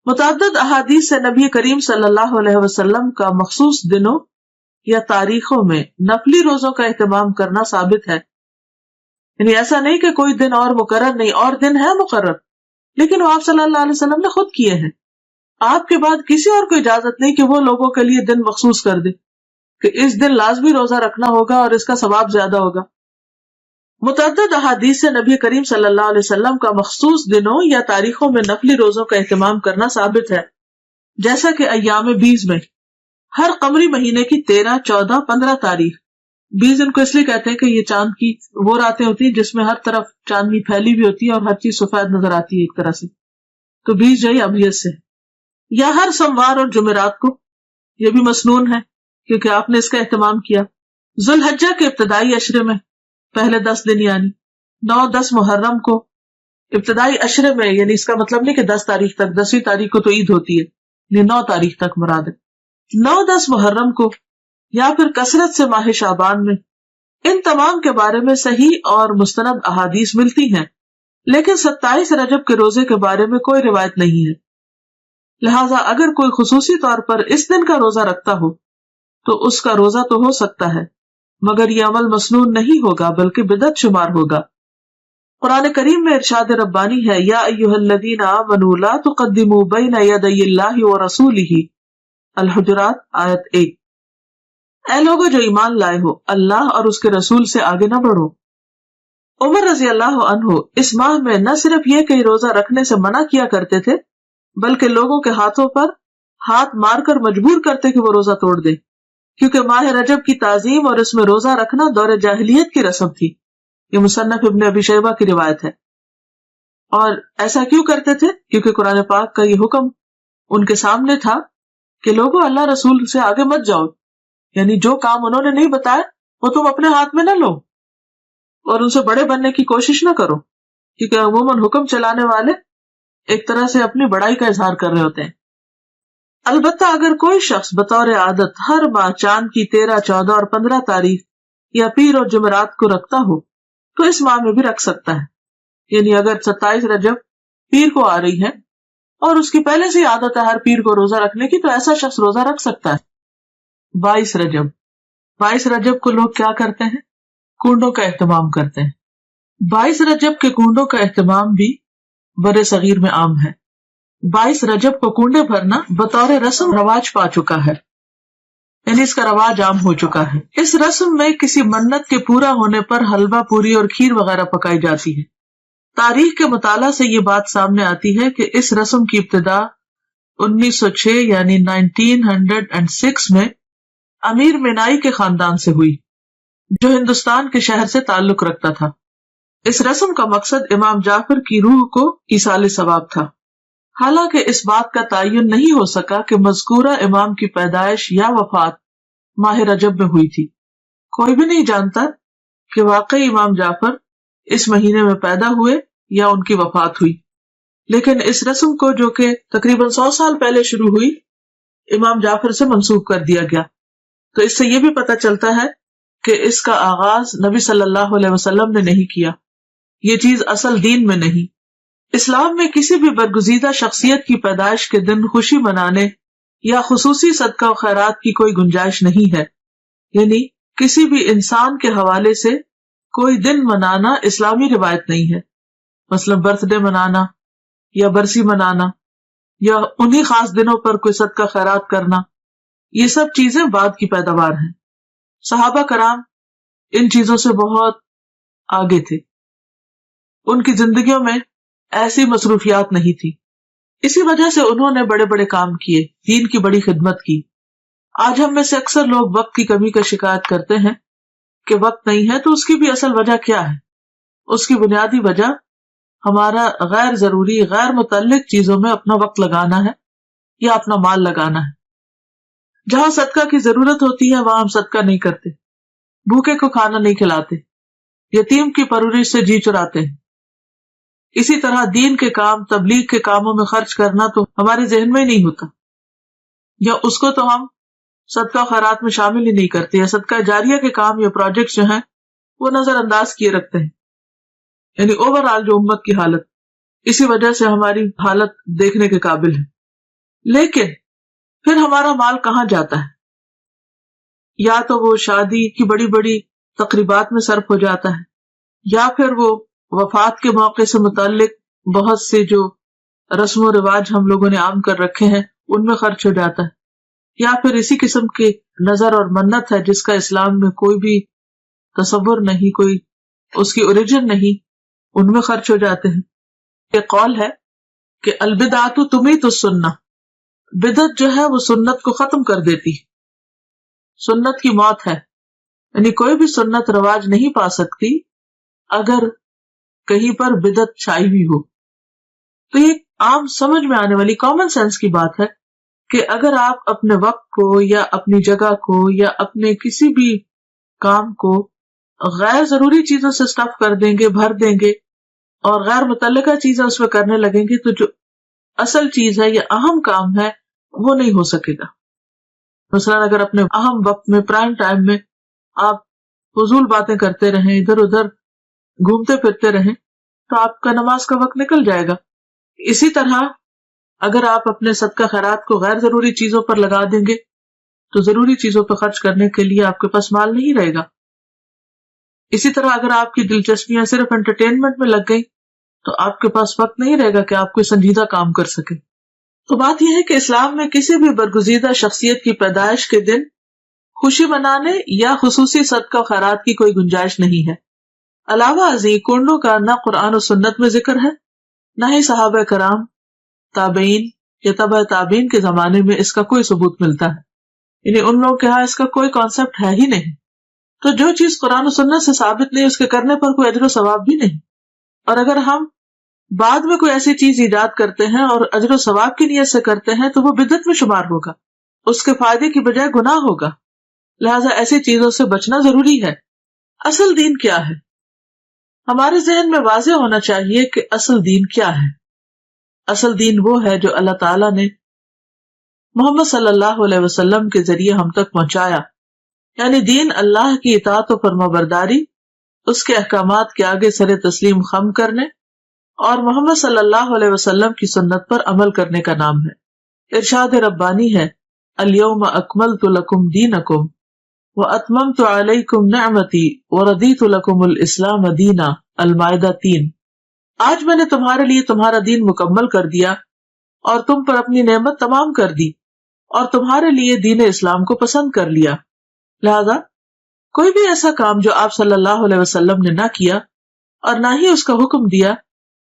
متعدد احادیث سے نبی کریم صلی اللہ علیہ وسلم کا مخصوص دنوں یا تاریخوں میں نفلی روزوں کا اہتمام کرنا ثابت ہے. یعنی ایسا نہیں کہ کوئی دن اور مقرر نہیں، اور دن ہے مقرر، لیکن وہ آپ صلی اللہ علیہ وسلم نے خود کیے ہیں. آپ کے بعد کسی اور کو اجازت نہیں کہ وہ لوگوں کے لیے دن مخصوص کر دے کہ اس دن لازمی روزہ رکھنا ہوگا اور اس کا ثواب زیادہ ہوگا. متعدد احادیث سے نبی کریم صلی اللہ علیہ وسلم کا مخصوص دنوں یا تاریخوں میں نفلی روزوں کا اہتمام کرنا ثابت ہے، جیسا کہ ایام 20 میں ہر قمری مہینے کی 13، 14، 15 تاریخ، 20 ان کو اس لیے کہتے ہیں کہ یہ چاند کی وہ راتیں ہوتی ہیں جس میں ہر طرف چاندنی پھیلی ہوئی ہوتی ہے اور ہر چیز سفید نظر آتی ہے ایک طرح سے، تو 20 جو ہے ابیض سے، یا ہر سوموار اور جمعرات کو، یہ بھی مسنون ہے کیونکہ آپ نے اس کا اہتمام کیا۔ ذوالحجہ کے ابتدائی عشرے میں پہلے 10 دن یعنی 9، 10 محرم کو ابتدائی عشرے میں، یعنی اس کا مطلب نہیں کہ 10 تاریخ تک، 10ویں تاریخ کو تو عید ہوتی ہے، یہ 9 تاریخ تک مراد ہے، 9، 10 محرم کو، یا پھر کثرت سے ماہ شعبان میں، ان تمام کے بارے میں صحیح اور مستند احادیث ملتی ہیں، لیکن 27 رجب کے روزے کے بارے میں کوئی روایت نہیں ہے، لہٰذا اگر کوئی خصوصی طور پر اس دن کا روزہ رکھتا ہو تو اس کا روزہ تو ہو سکتا ہے، مگر یہ عمل مسنون نہیں ہوگا بلکہ بدعت شمار ہوگا۔ قرآن کریم میں ارشاد ربانی ہے، یا ایھا الذین آمنوا لا تقدموا بین یدی اللہ ورسولہ، الحجرات آیت 1۔ اے لوگوں جو ایمان لائے ہو، اللہ اور اس کے رسول سے آگے نہ بڑھو۔ عمر رضی اللہ عنہ اس ماہ میں نہ صرف یہ کہ روزہ رکھنے سے منع کیا کرتے تھے، بلکہ لوگوں کے ہاتھوں پر ہاتھ مار کر مجبور کرتے کہ وہ روزہ توڑ دے، کیونکہ ماہ رجب کی تعظیم اور اس میں روزہ رکھنا دور جاہلیت کی رسم تھی۔ یہ مصنف ابن ابی شیبہ کی روایت ہے۔ اور ایسا کیوں کرتے تھے؟ کیونکہ قرآن پاک کا یہ حکم ان کے سامنے تھا کہ لوگوں اللہ رسول سے آگے مت جاؤ، یعنی جو کام انہوں نے نہیں بتایا وہ تم اپنے ہاتھ میں نہ لو اور ان سے بڑے بننے کی کوشش نہ کرو، کیونکہ عموماً حکم چلانے والے ایک طرح سے اپنی بڑائی کا اظہار کر رہے ہوتے ہیں۔ البتہ اگر کوئی شخص بطور عادت ہر ماہ چاند کی 13، 14 اور 15 تاریخ یا پیر اور جمعرات کو رکھتا ہو تو اس ماہ میں بھی رکھ سکتا ہے، یعنی اگر 27 رجب پیر کو آ رہی ہے اور اس کی پہلے سے عادت ہے ہر پیر کو روزہ رکھنے کی، تو ایسا شخص روزہ رکھ سکتا ہے۔ 22 رجب کو لوگ کیا کرتے ہیں؟ کنڈوں کا اہتمام کرتے ہیں۔ 22 رجب کے کنڈوں کا اہتمام بھی بر صغیر میں عام ہے۔ 22 رجب کو کنڈے بھرنا بطور رسم رواج پا چکا ہے، یعنی اس کا رواج عام ہو چکا ہے۔ اس رسم میں کسی منت کے پورا ہونے پر حلوہ پوری اور کھیر وغیرہ پکائی جاتی ہے۔ تاریخ کے مطالعہ سے یہ بات سامنے آتی ہے کہ اس رسم کی ابتدا 1906 یعنی 1906 میں امیر مینائی کے خاندان سے ہوئی، جو ہندوستان کے شہر سے تعلق رکھتا تھا۔ اس رسم کا مقصد امام جعفر کی روح کو ایصال ثواب تھا، حالانکہ اس بات کا تعین نہیں ہو سکا کہ مذکورہ امام کی پیدائش یا وفات ماہ رجب میں ہوئی تھی۔ کوئی بھی نہیں جانتا کہ واقعی امام جعفر اس مہینے میں پیدا ہوئے یا ان کی وفات ہوئی، لیکن اس رسم کو جو کہ تقریباً 100 سال پہلے شروع ہوئی، امام جعفر سے منسوب کر دیا گیا۔ تو اس سے یہ بھی پتہ چلتا ہے کہ اس کا آغاز نبی صلی اللہ علیہ وسلم نے نہیں کیا، یہ چیز اصل دین میں نہیں۔ اسلام میں کسی بھی برگزیدہ شخصیت کی پیدائش کے دن خوشی منانے یا خصوصی صدقہ و خیرات کی کوئی گنجائش نہیں ہے، یعنی کسی بھی انسان کے حوالے سے کوئی دن منانا اسلامی روایت نہیں ہے، مثلا برتھ ڈے منانا یا برسی منانا یا انہی خاص دنوں پر کوئی صدقہ خیرات کرنا، یہ سب چیزیں بعد کی پیداوار ہیں۔ صحابہ کرام ان چیزوں سے بہت آگے تھے، ان کی زندگیوں میں ایسی مصروفیات نہیں تھی، اسی وجہ سے انہوں نے بڑے بڑے کام کیے، دین کی بڑی خدمت کی۔ آج ہم میں سے اکثر لوگ وقت کی کمی کا شکایت کرتے ہیں کہ وقت نہیں ہے، تو اس کی بھی اصل وجہ کیا ہے؟ اس کی بنیادی وجہ ہمارا غیر ضروری، غیر متعلق چیزوں میں اپنا وقت لگانا ہے یا اپنا مال لگانا ہے۔ جہاں صدقہ کی ضرورت ہوتی ہے وہاں ہم صدقہ نہیں کرتے، بھوکے کو کھانا نہیں کھلاتے، یتیم کی پرورش سے جی چراتے ہیں۔ اسی طرح دین کے کام، تبلیغ کے کاموں میں خرچ کرنا تو ہمارے ذہن میں ہی نہیں ہوتا، یا اس کو تو ہم صدقہ خیرات میں شامل ہی نہیں کرتے، یا صدقہ جاریہ کے کام یا پروجیکٹس جو ہیں وہ نظر انداز کیے رکھتے ہیں، یعنی اوور آل جو امت کی حالت، اسی وجہ سے ہماری حالت دیکھنے کے قابل ہے۔ لیکن پھر ہمارا مال کہاں جاتا ہے؟ یا تو وہ شادی کی بڑی بڑی تقریبات میں صرف ہو جاتا ہے، یا پھر وہ وفات کے موقع سے متعلق بہت سے جو رسم و رواج ہم لوگوں نے عام کر رکھے ہیں ان میں خرچ ہو جاتا ہے، یا پھر اسی قسم کے نظر اور منت ہے جس کا اسلام میں کوئی بھی تصور نہیں، کوئی اس کی اوریجن نہیں، ان میں خرچ ہو جاتے ہیں۔ یہ قول ہے کہ البدعۃ تمیت السنہ، بدعت جو ہے وہ سنت کو ختم کر دیتی، سنت کی موت ہے، یعنی کوئی بھی سنت رواج نہیں پا سکتی اگر کہیں پر بدعت چھائی ہوئی ہو۔ تو یہ عام سمجھ میں آنے والی کامن سینس کی بات ہے کہ اگر آپ اپنے وقت کو یا اپنی جگہ کو یا اپنے کسی بھی کام کو غیر ضروری چیزوں سے اسٹف کر دیں گے، بھر دیں گے اور غیر متعلقہ چیزیں اس میں کرنے لگیں گے، تو جو اصل چیز ہے یا اہم کام ہے وہ نہیں ہو سکے گا۔ مثلا اگر اپنے اہم وقت میں، پرائم ٹائم میں آپ فضول باتیں کرتے رہیں، ادھر ادھر گھومتے پھرتے رہیں، تو آپ کا نماز کا وقت نکل جائے گا۔ اسی طرح اگر آپ اپنے صدقہ خیرات کو غیر ضروری چیزوں پر لگا دیں گے تو ضروری چیزوں پر خرچ کرنے کے لیے آپ کے پاس مال نہیں رہے گا۔ اسی طرح اگر آپ کی دلچسپیاں صرف انٹرٹینمنٹ میں لگ گئی تو آپ کے پاس وقت نہیں رہے گا کہ آپ کوئی سنجیدہ کام کر سکے۔ تو بات یہ ہے کہ اسلام میں کسی بھی برگزیدہ شخصیت کی پیدائش کے دن خوشی منانے یا خصوصی صدقہ خیرات کی کوئی گنجائش نہیں ہے۔ علاوہ ازیں کنڈوں کا نہ قرآن و سنت میں ذکر ہے، نہ ہی صحابہ کرام، تابعین یا تبع تابعین کے زمانے میں اس کا کوئی ثبوت ملتا ہے، یعنی ان لوگوں کے ہاں اس کا کوئی کانسیپٹ ہے ہی نہیں۔ تو جو چیز قرآن و سنت سے ثابت نہیں، اس کے کرنے پر کوئی اجر و ثواب بھی نہیں۔ اور اگر ہم بعد میں کوئی ایسی چیز ایجاد کرتے ہیں اور اجر و ثواب کی نیت سے کرتے ہیں تو وہ بدعت میں شمار ہوگا، اس کے فائدے کی بجائے گناہ ہوگا۔ لہٰذا ایسی چیزوں سے بچنا ضروری ہے۔ اصل دین کیا ہے؟ ہمارے ذہن میں واضح ہونا چاہیے کہ اصل دین کیا ہے۔ اصل دین وہ ہے جو اللہ تعالیٰ نے محمد صلی اللہ علیہ وسلم کے ذریعے ہم تک پہنچایا، یعنی دین اللہ کی اطاعت و فرمانبرداری، اس کے احکامات کے آگے سر تسلیم خم کرنے اور محمد صلی اللہ علیہ وسلم کی سنت پر عمل کرنے کا نام ہے۔ ارشاد ربانی ہے، الیوم اکملت لکم دینکم واتممت علیکم نعمتی ورضیت لکم الاسلام دینا، المائدہ 3۔ آج میں نے تمہارے لیے تمہارا دین مکمل کر دیا اور تم پر اپنی نعمت تمام کر دی اور تمہارے لیے دین اسلام کو پسند کر لیا۔ لہذا کوئی بھی ایسا کام جو آپ صلی اللہ علیہ وسلم نے نہ کیا اور نہ ہی اس کا حکم دیا،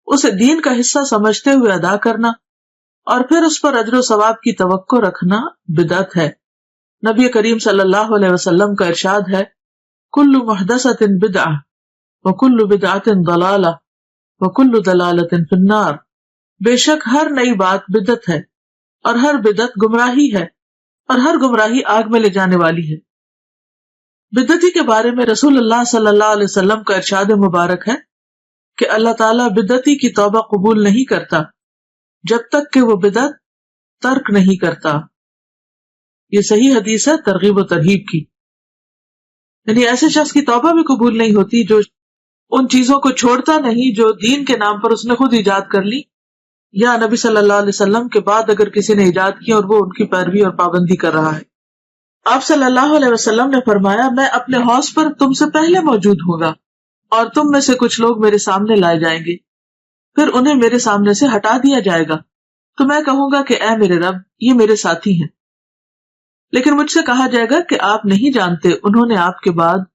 اسے دین کا حصہ سمجھتے ہوئے ادا کرنا اور پھر اس پر اجر و ثواب کی توقع رکھنا بدعت ہے۔ نبی کریم صلی اللہ علیہ وسلم کا ارشاد ہے، کل محدثۃ بدعہ وکل بدعۃ ضلالہ وکل ضلالۃ فی النار، بے شک ہر نئی بات بدعت ہے اور ہر بدعت گمراہی ہے اور ہر گمراہی آگ میں لے جانے والی ہے۔ بدعتی کے بارے میں رسول اللہ صلی اللہ علیہ وسلم کا ارشاد مبارک ہے کہ اللہ تعالیٰ بدعتی کی توبہ قبول نہیں کرتا جب تک کہ وہ بدعت ترک نہیں کرتا۔ یہ صحیح حدیث ہے ترغیب و ترہیب کی، یعنی ایسے شخص کی توبہ بھی قبول نہیں ہوتی جو ان چیزوں کو چھوڑتا نہیں جو دین کے نام پر اس نے خود ایجاد کر لی، یا نبی صلی اللہ علیہ وسلم کے بعد اگر کسی نے ایجاد کی اور وہ ان کی پیروی اور پابندی کر رہا ہے۔ آپ صلی اللہ علیہ وسلم نے فرمایا، میں اپنے حوض پر تم سے پہلے موجود ہوں گا اور تم میں سے کچھ لوگ میرے سامنے لائے جائیں گے، پھر انہیں میرے سامنے سے ہٹا دیا جائے گا، تو میں کہوں گا کہ اے میرے رب، یہ میرے ساتھی ہیں۔ لیکن مجھ سے کہا جائے گا کہ آپ نہیں جانتے انہوں نے آپ کے بعد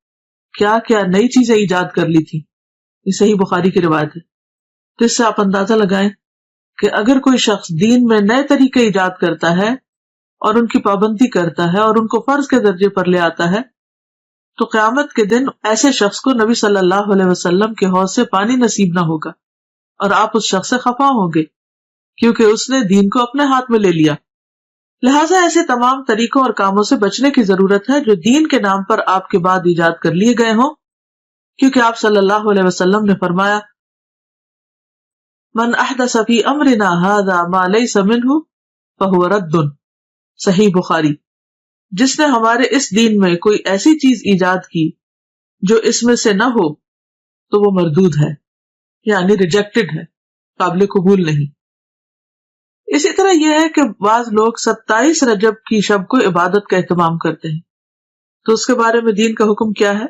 کیا کیا نئی چیزیں ایجاد کر لی تھی۔ یہ صحیح بخاری کی روایت ہے۔ تو اس سے آپ اندازہ لگائیں کہ اگر کوئی شخص دین میں نئے طریقے ایجاد کرتا ہے اور ان کی پابندی کرتا ہے اور ان کو فرض کے درجے پر لے آتا ہے، تو قیامت کے دن ایسے شخص کو نبی صلی اللہ علیہ وسلم کے حوض سے پانی نصیب نہ ہوگا اور آپ اس شخص سے خفا ہوں گے کیونکہ اس نے دین کو اپنے ہاتھ میں لے لیا۔ لہٰذا ایسے تمام طریقوں اور کاموں سے بچنے کی ضرورت ہے جو دین کے نام پر آپ کے بعد ایجاد کر لیے گئے ہوں، کیونکہ آپ صلی اللہ علیہ وسلم نے فرمایا، من احدث فی امرنا ھذا ما لیس منہ فہو رد، صحیح بخاری۔ جس نے ہمارے اس دین میں کوئی ایسی چیز ایجاد کی جو اس میں سے نہ ہو تو وہ مردود ہے، یعنی ریجیکٹڈ ہے، قابل قبول نہیں۔ اسی طرح یہ ہے کہ بعض لوگ 27 رجب کی شب کو عبادت کا اہتمام کرتے ہیں، تو اس کے بارے میں دین کا حکم کیا ہے؟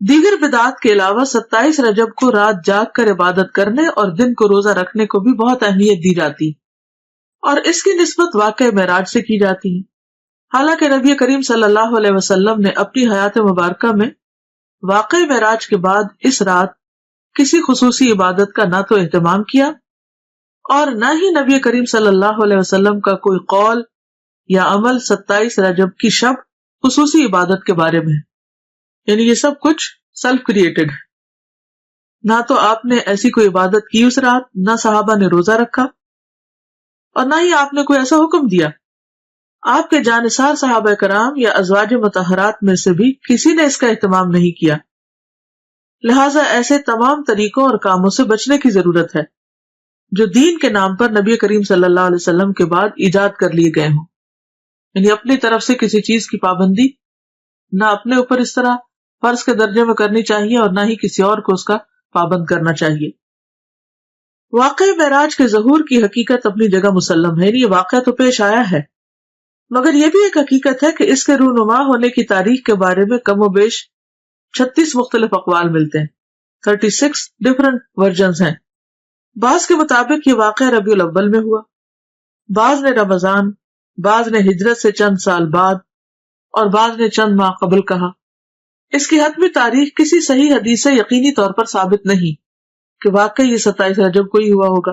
دیگر بدعات کے علاوہ 27 رجب کو رات جاگ کر عبادت کرنے اور دن کو روزہ رکھنے کو بھی بہت اہمیت دی جاتی ہے اور اس کی نسبت واقعہ معراج سے کی جاتی ہے۔ حالانکہ نبی کریم صلی اللہ علیہ وسلم نے اپنی حیات مبارکہ میں واقعی معراج کے بعد اس رات کسی خصوصی عبادت کا نہ تو اہتمام کیا اور نہ ہی نبی کریم صلی اللہ علیہ وسلم کا کوئی قول یا عمل 27 رجب کی شب خصوصی عبادت کے بارے میں، یعنی یہ سب کچھ سیلف کریٹڈ ہے۔ نہ تو آپ نے ایسی کوئی عبادت کی اس رات، نہ صحابہ نے روزہ رکھا، اور نہ ہی آپ نے کوئی ایسا حکم دیا۔ آپ کے جانثار صحابہ کرام یا ازواج مطہرات میں سے بھی کسی نے اس کا اہتمام نہیں کیا، لہٰذا ایسے تمام طریقوں اور کاموں سے بچنے کی ضرورت ہے جو دین کے نام پر نبی کریم صلی اللہ علیہ وسلم کے بعد ایجاد کر لیے گئے ہوں، یعنی اپنی طرف سے کسی چیز کی پابندی نہ اپنے اوپر اس طرح فرض کے درجے میں کرنی چاہیے اور نہ ہی کسی اور کو اس کا پابند کرنا چاہیے۔ واقعہ معراج کے ظہور کی حقیقت اپنی جگہ مسلم ہے، یہ واقعہ تو پیش آیا ہے، مگر یہ بھی ایک حقیقت ہے کہ اس کے رونما ہونے کی تاریخ کے بارے میں کم و بیش 36 مختلف اقوال ملتے ہیں، 36 ڈفرنٹ ورژنز ہیں۔ بعض کے مطابق یہ واقعہ ربیع الاول میں ہوا، بعض نے رمضان، بعض نے ہجرت سے چند سال بعد اور بعض نے چند ماہ قبل کہا۔ اس کی حتمی تاریخ کسی صحیح حدیث سے یقینی طور پر ثابت نہیں کہ واقعی یہ 27 رجب کو ہی ہوا ہوگا،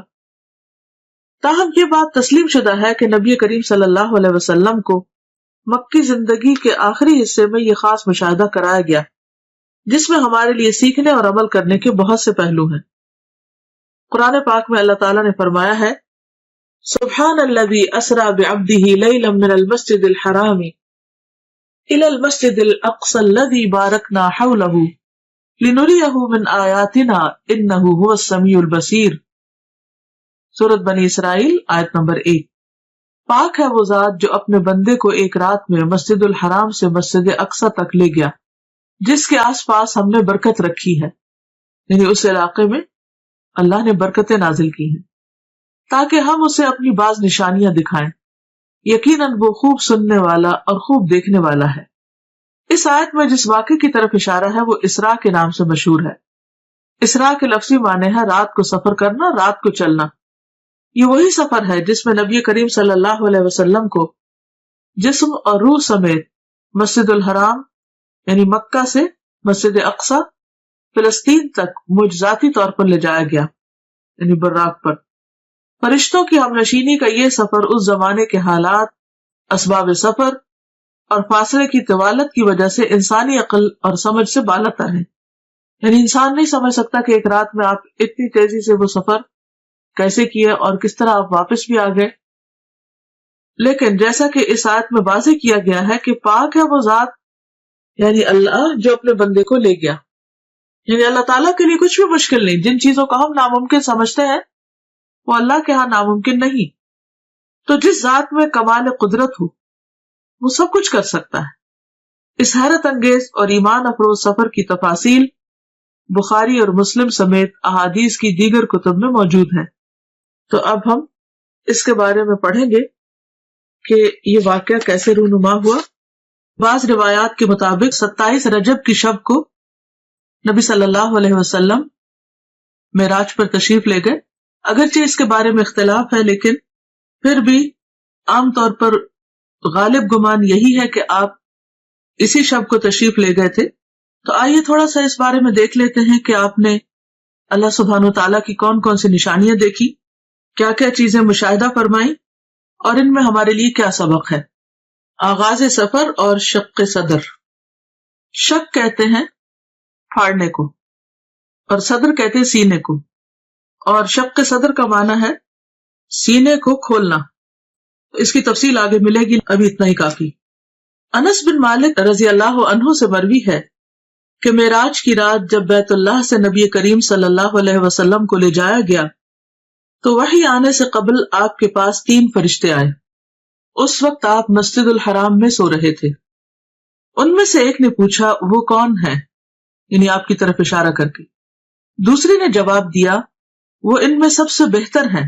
تاہم یہ بات تسلیم شدہ ہے کہ نبی کریم صلی اللہ علیہ وسلم کو مکی زندگی کے آخری حصے میں یہ خاص مشاہدہ کرایا گیا جس میں ہمارے لیے سیکھنے اور عمل کرنے کے بہت سے پہلو ہیں۔ قرآن پاک میں اللہ تعالیٰ نے فرمایا ہے، سبحان الذی اسری بعبدہ لیلا من المسجد الحرام الی المسجد الاقصی الذی بارکنا حولہ لنریہ من آیاتنا انہ هو السمیع البصیر۔ سورۃ بنی اسرائیل آیت نمبر 1۔ پاک ہے وہ ذات جو اپنے بندے کو ایک رات میں مسجد الحرام سے مسجد اقصی تک لے گیا جس کے آس پاس ہم نے برکت رکھی ہے، یعنی اس علاقے میں اللہ نے برکتیں نازل کی ہیں تاکہ ہم اسے اپنی بعض نشانیاں دکھائیں، یقیناً وہ خوب سننے والا اور خوب دیکھنے والا ہے۔ اس آیت میں جس واقعے کی طرف اشارہ ہے وہ اسراء کے نام سے مشہور ہے۔ اسراء کے لفظی معنی ہے رات کو سفر کرنا، رات کو چلنا۔ یہ وہی سفر ہے جس میں نبی کریم صلی اللہ علیہ وسلم کو جسم اور روح سمیت مسجد الحرام یعنی مکہ سے مسجد اقصی فلسطین تک معجزاتی طور پر لے جایا گیا، یعنی براق پر۔ فرشتوں کی ہمنشینی کا یہ سفر اس زمانے کے حالات، اسباب سفر اور فاصلے کی طوالت کی وجہ سے انسانی عقل اور سمجھ سے بالاتر ہے، یعنی انسان نہیں سمجھ سکتا کہ ایک رات میں آپ اتنی تیزی سے وہ سفر کیسے کیے اور کس طرح آپ واپس بھی آ گئے۔ لیکن جیسا کہ اس آیت میں واضح کیا گیا ہے کہ پاک ہے وہ ذات یعنی اللہ جو اپنے بندے کو لے گیا، یعنی اللہ تعالیٰ کے لیے کچھ بھی مشکل نہیں۔ جن چیزوں کو ہم ناممکن سمجھتے ہیں وہ اللہ کے ہاں ناممکن نہیں، تو جس ذات میں کمال قدرت ہو وہ سب کچھ کر سکتا ہے۔ اس حیرت انگیز اور ایمان افروز سفر کی تفاصیل بخاری اور مسلم سمیت احادیث کی دیگر کتب میں موجود ہیں، تو اب ہم اس کے بارے میں پڑھیں گے کہ یہ واقعہ کیسے رونما ہوا۔ بعض روایات کے مطابق 27 رجب کی شب کو نبی صلی اللہ علیہ وسلم معراج پر تشریف لے گئے۔ اگرچہ اس کے بارے میں اختلاف ہے لیکن پھر بھی عام طور پر غالب گمان یہی ہے کہ آپ اسی شب کو تشریف لے گئے تھے۔ تو آئیے تھوڑا سا اس بارے میں دیکھ لیتے ہیں کہ آپ نے اللہ سبحانہ و تعالیٰ کی کون کون سی نشانیاں دیکھی، کیا کیا چیزیں مشاہدہ فرمائیں اور ان میں ہمارے لیے کیا سبق ہے۔ آغاز سفر اور شق صدر۔ شق کہتے ہیں پھاڑنے کو اور صدر کہتے ہیں سینے کو، اور شق صدر کا معنی ہے سینے کو کھولنا۔ اس کی تفصیل آگے ملے گی، ابھی اتنا ہی کافی۔ انس بن مالک رضی اللہ عنہ سے مروی ہے کہ معراج کی رات جب بیت اللہ سے نبی کریم صلی اللہ علیہ وسلم کو لے جایا گیا تو وحی آنے سے قبل آپ کے پاس 3 فرشتے آئے۔ اس وقت آپ مسجد الحرام میں سو رہے تھے۔ ان میں سے ایک نے پوچھا وہ کون ہے، یعنی آپ کی طرف اشارہ کر کے۔ دوسرے نے جواب دیا وہ ان میں سب سے بہتر ہیں۔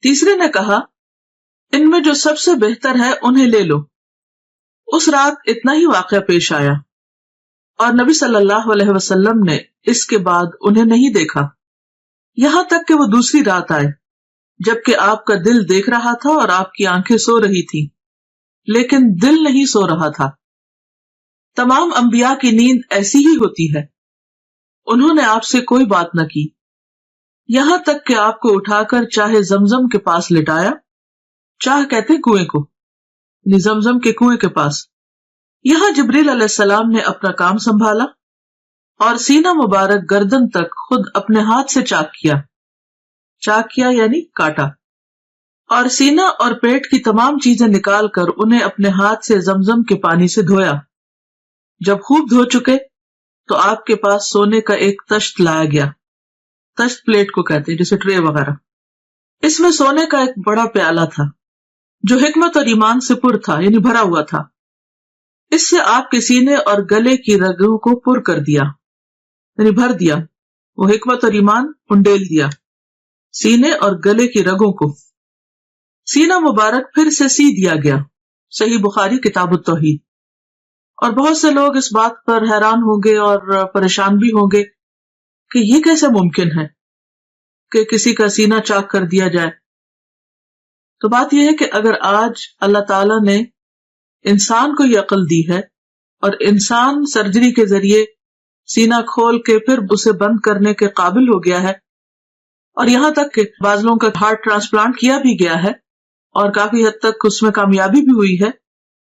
تیسرے نے کہا ان میں جو سب سے بہتر ہے انہیں لے لو۔ اس رات اتنا ہی واقعہ پیش آیا اور نبی صلی اللہ علیہ وسلم نے اس کے بعد انہیں نہیں دیکھا، یہاں تک کہ وہ دوسری رات آئے جبکہ آپ کا دل دیکھ رہا تھا اور آپ کی آنکھیں سو رہی تھی لیکن دل نہیں سو رہا تھا۔ تمام انبیاء کی نیند ایسی ہی ہوتی ہے، انہوں نے آپ سے کوئی بات نہ کی، یہاں تک کہ آپ کو اٹھا کر چاہے زمزم کے پاس لٹایا، چاہ کہتے کنویں کو، یعنی زمزم کے کنویں کے پاس۔ یہاں جبریل علیہ السلام نے اپنا کام سنبھالا اور سینہ مبارک گردن تک خود اپنے ہاتھ سے چاک کیا، چاک کیا یعنی کاٹا، اور سینہ اور پیٹ کی تمام چیزیں نکال کر انہیں اپنے ہاتھ سے زمزم کے پانی سے دھویا۔ جب خوب دھو چکے تو آپ کے پاس سونے کا ایک تشت لایا گیا، تشت پلیٹ کو کہتے ہیں جیسے ٹرے وغیرہ، اس میں سونے کا ایک بڑا پیالہ تھا جو حکمت اور ایمان سے پر تھا، یعنی بھرا ہوا تھا۔ اس سے آپ کے سینے اور گلے کی رگوں کو پر کر دیا، یعنی بھر دیا، وہ حکمت اور ایمان انڈیل دیا سینے اور گلے کی رگوں کو۔ سینہ مبارک پھر سے سی دیا گیا، صحیح بخاری کتاب التوحید۔ اور بہت سے لوگ اس بات پر حیران ہوں گے اور پریشان بھی ہوں گے کہ یہ کیسے ممکن ہے کہ کسی کا سینہ چاک کر دیا جائے۔ تو بات یہ ہے کہ اگر آج اللہ تعالیٰ نے انسان کو یہ عقل دی ہے اور انسان سرجری کے ذریعے سینہ کھول کے پھر اسے بند کرنے کے قابل ہو گیا ہے، اور یہاں تک کہ بعض لوگوں کا ہارٹ ٹرانسپلانٹ کیا بھی گیا ہے اور کافی حد تک اس میں کامیابی بھی ہوئی ہے،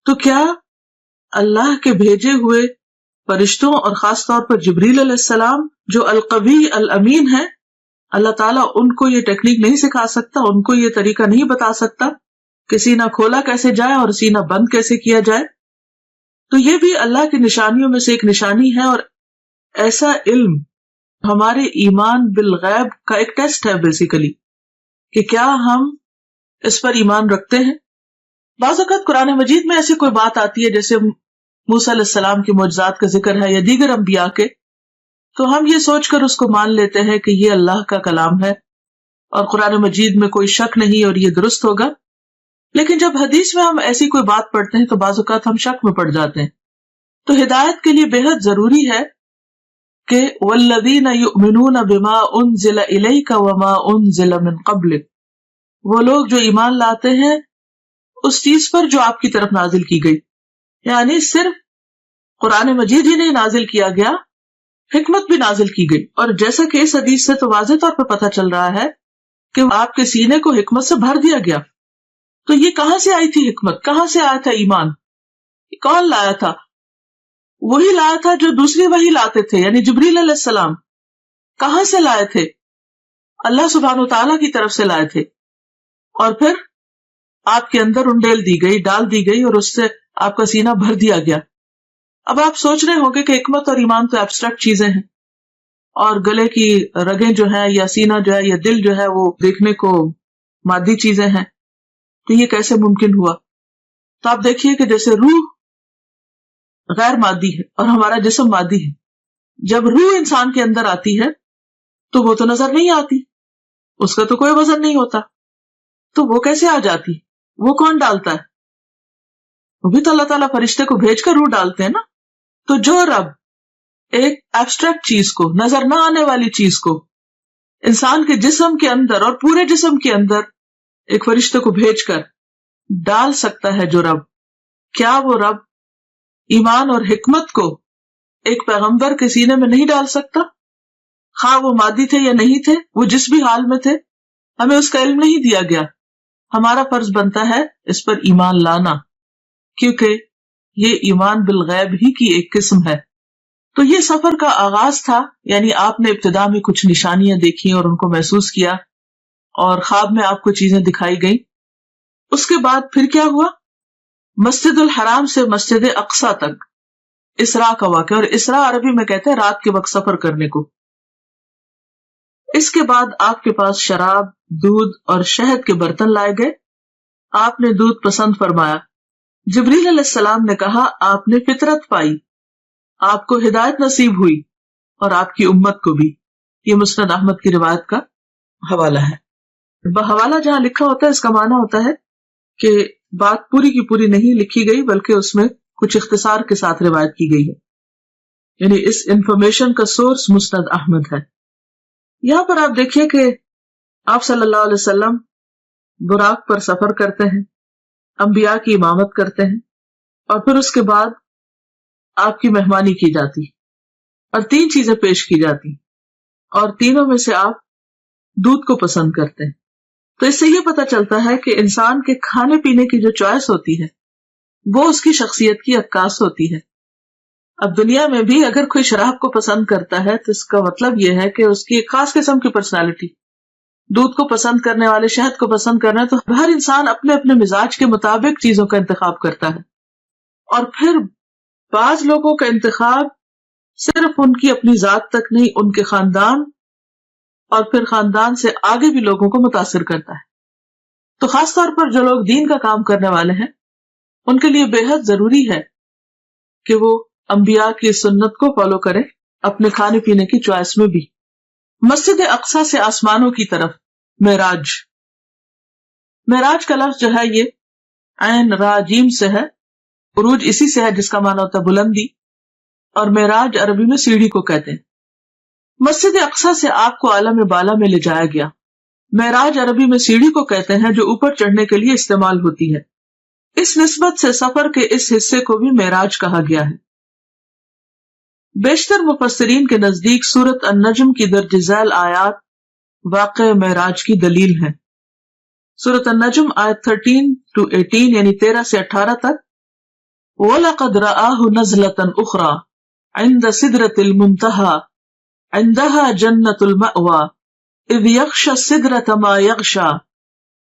تو کیا اللہ کے بھیجے ہوئے فرشتوں اور خاص طور پر جبریل علیہ السلام جو القوی الامین ہے، اللہ تعالیٰ ان کو یہ ٹیکنیک نہیں سکھا سکتا، ان کو یہ طریقہ نہیں بتا سکتا کہ سینہ کھولا کیسے جائے اور سینہ بند کیسے کیا جائے؟ تو یہ بھی اللہ کی نشانیوں میں سے ایک نشانی ہے، اور ایسا علم ہمارے ایمان بالغیب کا ایک ٹیسٹ ہے بیسیکلی، کہ کیا ہم اس پر ایمان رکھتے ہیں۔ بعض اوقات قرآن مجید میں ایسی کوئی بات آتی ہے جیسے موسیٰ علیہ السلام کی معجزات کا ذکر ہے یا دیگر انبیاء کے، تو ہم یہ سوچ کر اس کو مان لیتے ہیں کہ یہ اللہ کا کلام ہے اور قرآن مجید میں کوئی شک نہیں اور یہ درست ہوگا۔ لیکن جب حدیث میں ہم ایسی کوئی بات پڑھتے ہیں تو بعض اوقات ہم شک میں پڑ جاتے ہیں۔ تو ہدایت کے لیے بے حد ضروری ہے کہ والذین یؤمنون بما انزل الیک وما انزل من قبلک، وہ لوگ جو ایمان لاتے ہیں اس چیز پر جو آپ کی طرف نازل کی گئی، یعنی صرف قرآن مجید ہی نہیں نازل کیا گیا، حکمت بھی نازل کی گئی۔ اور جیسا کہ اس حدیث سے تو واضح طور پر پتہ چل رہا ہے کہ آپ کے سینے کو حکمت سے بھر دیا گیا۔ تو یہ کہاں سے آئی تھی حکمت، کہاں سے آیا تھا ایمان، کون لایا تھا؟ وہی لایا تھا جو دوسری وحی لاتے تھے، یعنی جبریل علیہ السلام۔ کہاں سے لائے تھے؟ اللہ سبحانہ وتعالیٰ کی طرف سے لائے تھے، اور پھر آپ کے اندر انڈیل دی گئی، ڈال دی گئی، اور اس سے آپ کا سینہ بھر دیا گیا۔ اب آپ سوچ رہے ہوں گے کہ حکمت اور ایمان تو ایبسٹریکٹ چیزیں ہیں، اور گلے کی رگیں جو ہیں یا سینہ جو ہے یا دل جو ہے وہ دیکھنے کو مادی چیزیں ہیں، تو یہ کیسے ممکن ہوا؟ تو آپ دیکھیے کہ جیسے روح غیر مادی ہے اور ہمارا جسم مادی ہے، جب روح انسان کے اندر آتی ہے تو وہ تو نظر نہیں آتی، اس کا تو کوئی وزن نہیں ہوتا، تو وہ کیسے آ جاتی؟ وہ کون ڈالتا ہے؟ وہ بھی تو اللہ تعالیٰ فرشتے کو بھیج کر روح ڈالتے ہیں نا۔ تو جو رب ایک ایبسٹریکٹ چیز کو، نظر نہ آنے والی چیز کو انسان کے جسم کے اندر اور پورے جسم کے اندر ایک فرشتے کو بھیج کر ڈال سکتا ہے، جو رب، کیا وہ رب ایمان اور حکمت کو ایک پیغمبر کے سینے میں نہیں ڈال سکتا؟ خواہ وہ مادی تھے یا نہیں تھے، وہ جس بھی حال میں تھے، ہمیں اس کا علم نہیں دیا گیا، ہمارا فرض بنتا ہے اس پر ایمان لانا، کیونکہ یہ ایمان بالغیب ہی کی ایک قسم ہے۔ تو یہ سفر کا آغاز تھا، یعنی آپ نے ابتدا میں کچھ نشانیاں دیکھی اور ان کو محسوس کیا، اور خواب میں آپ کو چیزیں دکھائی گئیں۔ اس کے بعد پھر کیا ہوا؟ مسجد الحرام سے مسجد اقصیٰ تک اسراء کا واقعہ، اور اسراء عربی میں کہتے ہیں رات کے وقت سفر کرنے کو۔ اس کے بعد آپ کے پاس شراب، دودھ اور شہد کے برتن لائے گئے، آپ نے دودھ پسند فرمایا۔ جبریل علیہ السلام نے کہا آپ نے فطرت پائی، آپ کو ہدایت نصیب ہوئی، اور آپ کی امت کو بھی۔ یہ مسند احمد کی روایت کا حوالہ ہے۔ بحوالہ جہاں لکھا ہوتا ہے اس کا معنی ہوتا ہے کہ بات پوری کی پوری نہیں لکھی گئی بلکہ اس میں کچھ اختصار کے ساتھ روایت کی گئی ہے، یعنی اس انفارمیشن کا سورس مسند احمد ہے۔ یہاں پر آپ دیکھیے کہ آپ صلی اللہ علیہ وسلم براق پر سفر کرتے ہیں، انبیاء کی امامت کرتے ہیں، اور پھر اس کے بعد آپ کی مہمانی کی جاتی اور 3 چیزیں پیش کی جاتی اور تینوں میں سے آپ دودھ کو پسند کرتے ہیں. تو اس سے یہ پتہ چلتا ہے کہ انسان کے کھانے پینے کی جو چوائس ہوتی ہے وہ اس کی شخصیت کی عکاس ہوتی ہے. اب دنیا میں بھی اگر کوئی شراب کو پسند کرتا ہے تو اس کا مطلب یہ ہے کہ اس کی ایک خاص قسم کی پرسنالٹی. دودھ کو پسند کرنے والے شہد کو پسند کرنا، تو ہر انسان اپنے اپنے مزاج کے مطابق چیزوں کا انتخاب کرتا ہے. اور پھر بعض لوگوں کا انتخاب صرف ان کی اپنی ذات تک نہیں، ان کے خاندان اور پھر خاندان سے آگے بھی لوگوں کو متاثر کرتا ہے. تو خاص طور پر جو لوگ دین کا کام کرنے والے ہیں ان کے لیے بے حد ضروری ہے کہ وہ انبیاء کی سنت کو فالو کریں اپنے کھانے پینے کی چوائس میں بھی. مسجد اقصی سے آسمانوں کی طرف معراج. معراج کا لفظ جو ہے یہ عین را جیم سے ہے. عروج اسی سے ہے جس کا معنی ہوتا ہے بلندی، اور معراج عربی میں سیڑھی کو کہتے ہیں. مسجد اقصی سے آپ کو عالم بالا میں لے جایا گیا. معراج عربی میں سیڑھی کو کہتے ہیں جو اوپر چڑھنے کے لیے استعمال ہوتی ہے. اس نسبت سے سفر کے اس حصے کو بھی معراج کہا گیا ہے. بیشتر مفسرین کے نزدیک سورۃ النجم کی درج ذیل آیات واقع معراج کی دلیل ہیں. سورۃ النجم آیت 13-18 یعنی 13 سے 18 تک. وَلَقَدْ رَآهُ نَزْلَةً أُخْرَى عِنْدَ سِدْرَةِ الْمُنْتَهَى عِنْدَهَا جَنَّةُ الْمَأْوَى إِذْ يَغْشَى السِّدْرَةَ مَا يَغْشَى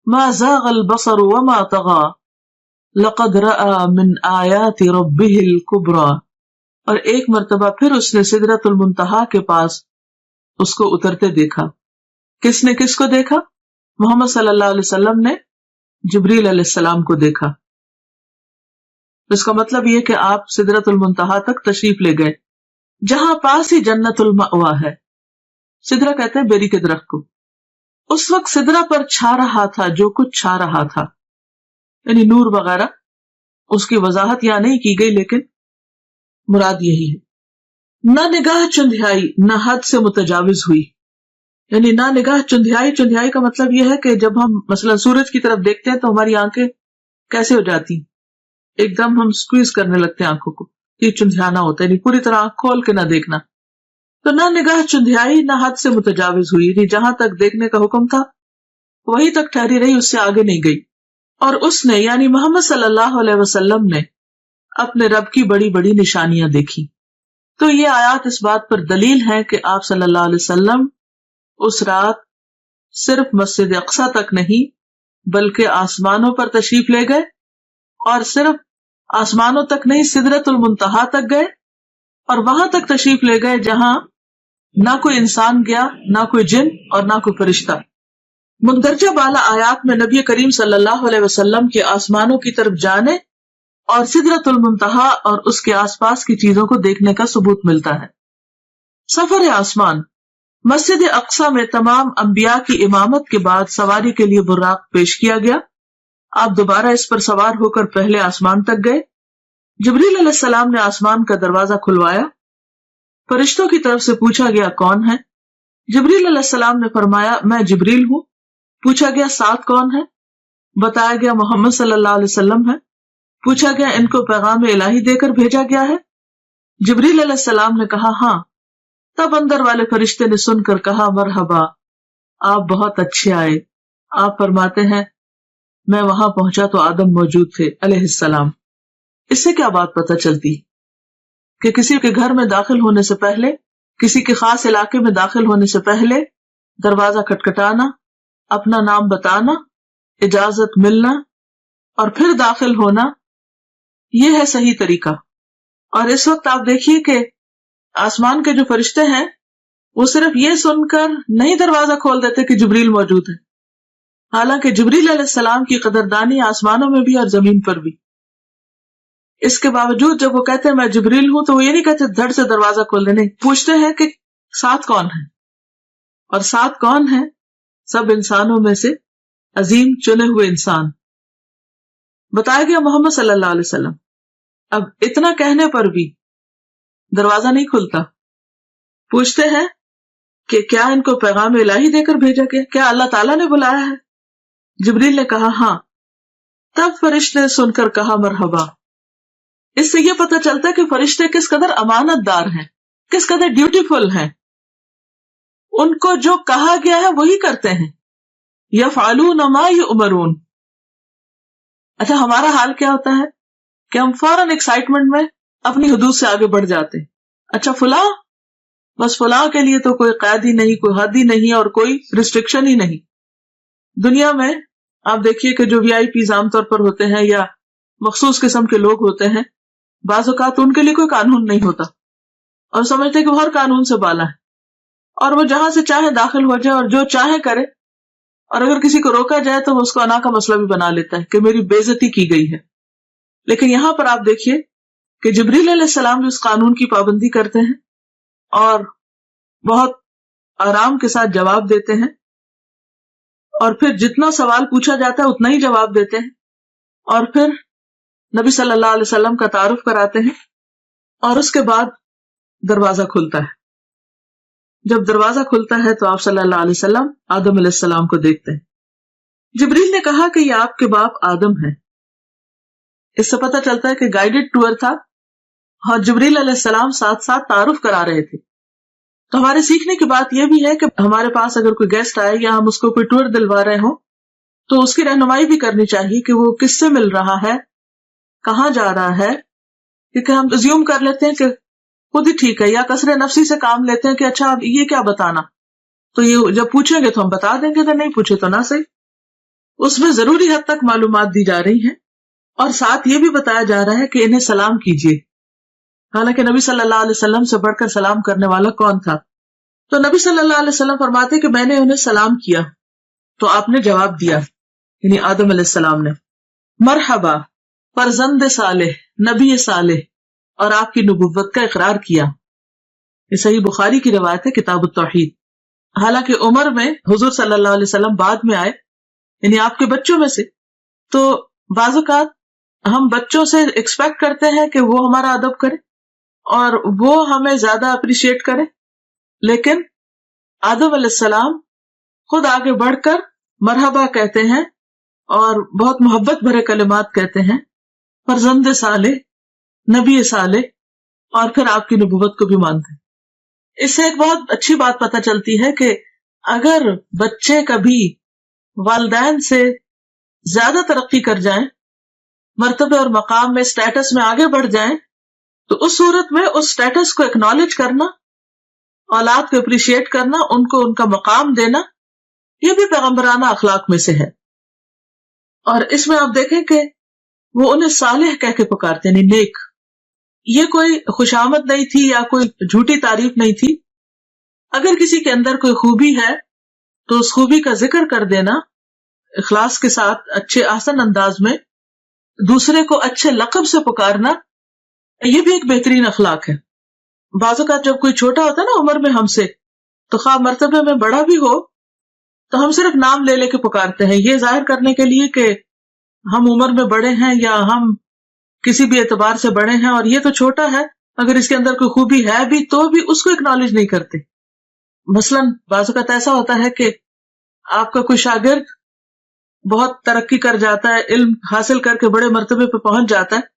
مَا زَاغَ الْبَصَرُ وَمَا طَغَى لَقَدْ رَآى مِنْ آيَاتِ رَبِّهِ الْكُبْرَى. اور ایک مرتبہ پھر اس نے سدرۃ المنتہا کے پاس اس کو اترتے دیکھا. کس نے کس کو دیکھا؟ محمد صلی اللہ علیہ وسلم نے جبریل علیہ السلام کو دیکھا. اس کا مطلب یہ کہ آپ سدرۃ المنتہا تک تشریف لے گئے جہاں پاس ہی جنت المأوا ہے. سدرہ کہتے ہیں بیری کے درخت کو. اس وقت سدرہ پر چھا رہا تھا جو کچھ چھا رہا تھا، یعنی نور وغیرہ. اس کی وضاحت یہاں نہیں کی گئی لیکن مراد یہی ہے. نہ نگاہ چندھیائی نہ حد سے متجاوز ہوئی، یعنی نہ نگاہ چندھیائی. چندھیائی کا مطلب یہ ہے کہ جب ہم مثلا سورج کی طرف دیکھتے ہیں تو ہماری آنکھیں کیسے ہو جاتی، ایک دم ہم سکویز کرنے لگتے ہیں آنکھوں کو. یہ چندھیانا ہوتا ہے، یعنی پوری طرح آنکھ کھول کے نہ دیکھنا. تو نہ نگاہ چندھیائی نہ حد سے متجاوز ہوئی، یعنی جہاں تک دیکھنے کا حکم تھا وہی تک ٹھہری رہی، اس سے آگے نہیں گئی. اور اس نے یعنی محمد صلی اللہ علیہ وسلم نے اپنے رب کی بڑی بڑی نشانیاں دیکھی. تو یہ آیات اس بات پر دلیل ہے کہ آپ صلی اللہ علیہ وسلم اس رات صرف مسجد اقصی تک نہیں بلکہ آسمانوں پر تشریف لے گئے، اور صرف آسمانوں تک نہیں سدرۃ المنتہا تک گئے، اور وہاں تک تشریف لے گئے جہاں نہ کوئی انسان گیا، نہ کوئی جن اور نہ کوئی فرشتہ. مندرجہ بالا آیات میں نبی کریم صلی اللہ علیہ وسلم کے آسمانوں کی طرف جانے اور سدرۃ المنتہا اور اس کے آس پاس کی چیزوں کو دیکھنے کا ثبوت ملتا ہے. سفر آسمان. مسجد اقصی میں تمام انبیاء کی امامت کے بعد سواری کے لیے براق پیش کیا گیا. آپ دوبارہ اس پر سوار ہو کر پہلے آسمان تک گئے. جبریل علیہ السلام نے آسمان کا دروازہ کھلوایا. فرشتوں کی طرف سے پوچھا گیا کون ہے؟ جبریل علیہ السلام نے فرمایا میں جبریل ہوں. پوچھا گیا ساتھ کون ہے؟ بتایا گیا محمد صلی اللہ علیہ وسلم ہے. پوچھا گیا ان کو پیغام الہی دے کر بھیجا گیا ہے؟ جبریل علیہ السلام نے کہا ہاں. تب اندر والے فرشتے نے سن کر کہا مرحبا، آپ بہت اچھے آئے. آپ فرماتے ہیں میں وہاں پہنچا تو آدم موجود تھے علیہ السلام. اس سے کیا بات پتہ چلتی کہ کسی کے گھر میں داخل ہونے سے پہلے، کسی کے خاص علاقے میں داخل ہونے سے پہلے دروازہ کھٹکھٹانا، اپنا نام بتانا، اجازت ملنا اور پھر داخل ہونا، یہ ہے صحیح طریقہ. اور اس وقت آپ دیکھیے کہ آسمان کے جو فرشتے ہیں وہ صرف یہ سن کر نہیں دروازہ کھول دیتے کہ جبریل موجود ہے، حالانکہ جبریل علیہ السلام کی قدردانی آسمانوں میں بھی اور زمین پر بھی. اس کے باوجود جب وہ کہتے ہیں میں جبریل ہوں تو وہ یہ نہیں کہتے دھڑ سے دروازہ کھول دے، نہیں، پوچھتے ہیں کہ ساتھ کون ہے. اور ساتھ کون ہے؟ سب انسانوں میں سے عظیم چنے ہوئے انسان. بتایا گیا محمد صلی اللہ علیہ وسلم. اب اتنا کہنے پر بھی دروازہ نہیں کھلتا. پوچھتے ہیں کہ کیا ان کو پیغام الہی دے کر بھیجا گیا؟ کیا اللہ تعالیٰ نے بلایا ہے؟ جبریل نے کہا ہاں. تب فرشتے نے سن کر کہا مرحبا، اس سے یہ پتہ چلتا ہے کہ فرشتے کس قدر امانت دار ہیں، کس قدر ڈیوٹیفل ہیں، ان کو جو کہا گیا ہے وہی کرتے ہیں. یفعلون ما یؤمرون. اچھا ہمارا حال کیا ہوتا ہے کہ ہم فوراً ایکسائٹمنٹ میں اپنی حدود سے آگے بڑھ جاتے ہیں. اچھا فلاں، بس فلاں کے لیے تو کوئی قید ہی نہیں، کوئی حد ہی نہیں اور کوئی ریسٹرکشن ہی نہیں. دنیا میں آپ دیکھیے کہ جو وی آئی پیز عام طور پر ہوتے ہیں یا مخصوص قسم کے لوگ ہوتے ہیں، بعض اوقات ان کے لیے کوئی قانون نہیں ہوتا اور سمجھتے کہ وہ ہر قانون سے بالا ہے اور وہ جہاں سے چاہے داخل ہو جائے اور جو چاہے کرے، اور اگر کسی کو روکا جائے تو وہ اس کو انا کا مسئلہ بھی بنا لیتا ہے کہ میری بے عزتی کی گئی ہے. لیکن یہاں پر آپ دیکھیے کہ جبریل علیہ السلام جو اس قانون کی پابندی کرتے ہیں اور بہت آرام کے ساتھ جواب دیتے ہیں، اور پھر جتنا سوال پوچھا جاتا ہے اتنا ہی جواب دیتے ہیں، اور پھر نبی صلی اللہ علیہ وسلم کا تعارف کراتے ہیں، اور اس کے بعد دروازہ کھلتا ہے. جب دروازہ کھلتا ہے تو آپ صلی اللہ علیہ وسلم آدم علیہ السلام کو دیکھتے ہیں. جبریل نے کہا کہ یہ آپ کے باپ آدم ہیں. اس سے پتہ چلتا ہے کہ گائیڈڈ ٹور تھا اور جبریل علیہ السلام ساتھ ساتھ تعارف کرا رہے تھے. تو ہمارے سیکھنے کی بات یہ بھی ہے کہ ہمارے پاس اگر کوئی گیسٹ آئے یا ہم اس کو کوئی ٹور دلوا رہے ہوں تو اس کی رہنمائی بھی کرنی چاہیے کہ وہ کس سے مل رہا ہے، کہاں جا رہا ہے. کیونکہ ہم ازیوم کر لیتے ہیں کہ خود ہی ٹھیک ہے، یا کثر نفسی سے کام لیتے ہیں کہ اچھا اب یہ کیا بتانا، تو یہ جب پوچھیں گے تو ہم بتا دیں گے، تو نہیں پوچھے تو نہ صحیح. اس میں ضروری حد تک معلومات دی جا رہی ہیں اور ساتھ یہ بھی بتایا جا رہا ہے کہ انہیں سلام کیجیے. حالانکہ نبی صلی اللہ علیہ وسلم سے بڑھ کر سلام کرنے والا کون تھا؟ تو نبی صلی اللہ علیہ وسلم فرماتے کہ میں نے انہیں سلام کیا تو آپ نے جواب دیا، یعنی آدم علیہ السلام نے، مرحبا فرزند صالح، نبی صالح، اور آپ کی نبوت کا اقرار کیا. یہ صحیح بخاری کی روایت ہے کتاب التوحید. حالانکہ عمر میں حضور صلی اللہ علیہ وسلم بعد میں آئے، یعنی آپ کے بچوں میں سے، تو بعض اوقات ہم بچوں سے ایکسپیکٹ کرتے ہیں کہ وہ ہمارا ادب کرے اور وہ ہمیں زیادہ اپریشیٹ کرے، لیکن آدم علیہ السلام خود آگے بڑھ کر مرحبا کہتے ہیں اور بہت محبت بھرے کلمات کہتے ہیں، فرزند صالح، نبی صالح، اور پھر آپ کی نبوت کو بھی مانتے ہیں. اس سے ایک بہت اچھی بات پتہ چلتی ہے کہ اگر بچے کبھی والدین سے زیادہ ترقی کر جائیں، مرتبے اور مقام میں، اسٹیٹس میں آگے بڑھ جائیں، تو اس صورت میں اس اسٹیٹس کو ایکنالج کرنا، اولاد کو اپریشیٹ کرنا، ان کو ان کا مقام دینا، یہ بھی پیغمبرانہ اخلاق میں سے ہے. اور اس میں آپ دیکھیں کہ وہ انہیں صالح کہہ کے پکارتے ہیں، نیک. یہ کوئی خوشامد نہیں تھی یا کوئی جھوٹی تعریف نہیں تھی. اگر کسی کے اندر کوئی خوبی ہے تو اس خوبی کا ذکر کر دینا اخلاص کے ساتھ، اچھے آسن انداز میں، دوسرے کو اچھے لقب سے پکارنا، یہ بھی ایک بہترین اخلاق ہے. بعض اوقات جب کوئی چھوٹا ہوتا ہے نا عمر میں ہم سے، تو خواہ مرتبے میں بڑا بھی ہو تو ہم صرف نام لے لے کے پکارتے ہیں، یہ ظاہر کرنے کے لیے کہ ہم عمر میں بڑے ہیں یا ہم کسی بھی اعتبار سے بڑے ہیں، اور یہ تو چھوٹا ہے، اگر اس کے اندر کوئی خوبی ہے بھی تو بھی اس کو اکنالج نہیں کرتے. مثلاً بعض اوقات ایسا ہوتا ہے کہ آپ کا کوئی شاگرد بہت ترقی کر جاتا ہے، علم حاصل کر کے بڑے مرتبے پہ پہنچ جاتا ہے،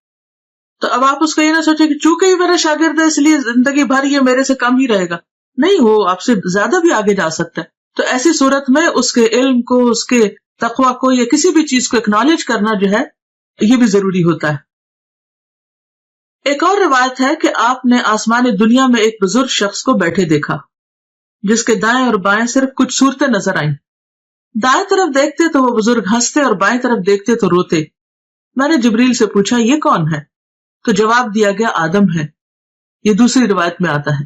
تو اب آپ اس کو یہ نہ سوچیں کہ چونکہ یہ میرا شاگرد ہے اس لیے زندگی بھر یہ میرے سے کم ہی رہے گا. نہیں، وہ آپ سے زیادہ بھی آگے جا سکتا ہے. تو ایسی صورت میں اس کے علم کو، اس کے تقویٰ کو، یا کسی بھی چیز کو اکنالج کرنا جو ہے یہ بھی ضروری ہوتا ہے. ایک اور روایت ہے کہ آپ نے آسمان دنیا میں ایک بزرگ شخص کو بیٹھے دیکھا جس کے دائیں اور بائیں صرف کچھ صورتیں نظر آئیں. دائیں طرف دیکھتے تو وہ بزرگ ہنستے اور بائیں طرف دیکھتے تو روتے. میں نے جبریل سے پوچھا یہ کون ہے؟ تو جواب دیا گیا آدم ہے. یہ دوسری روایت میں آتا ہے.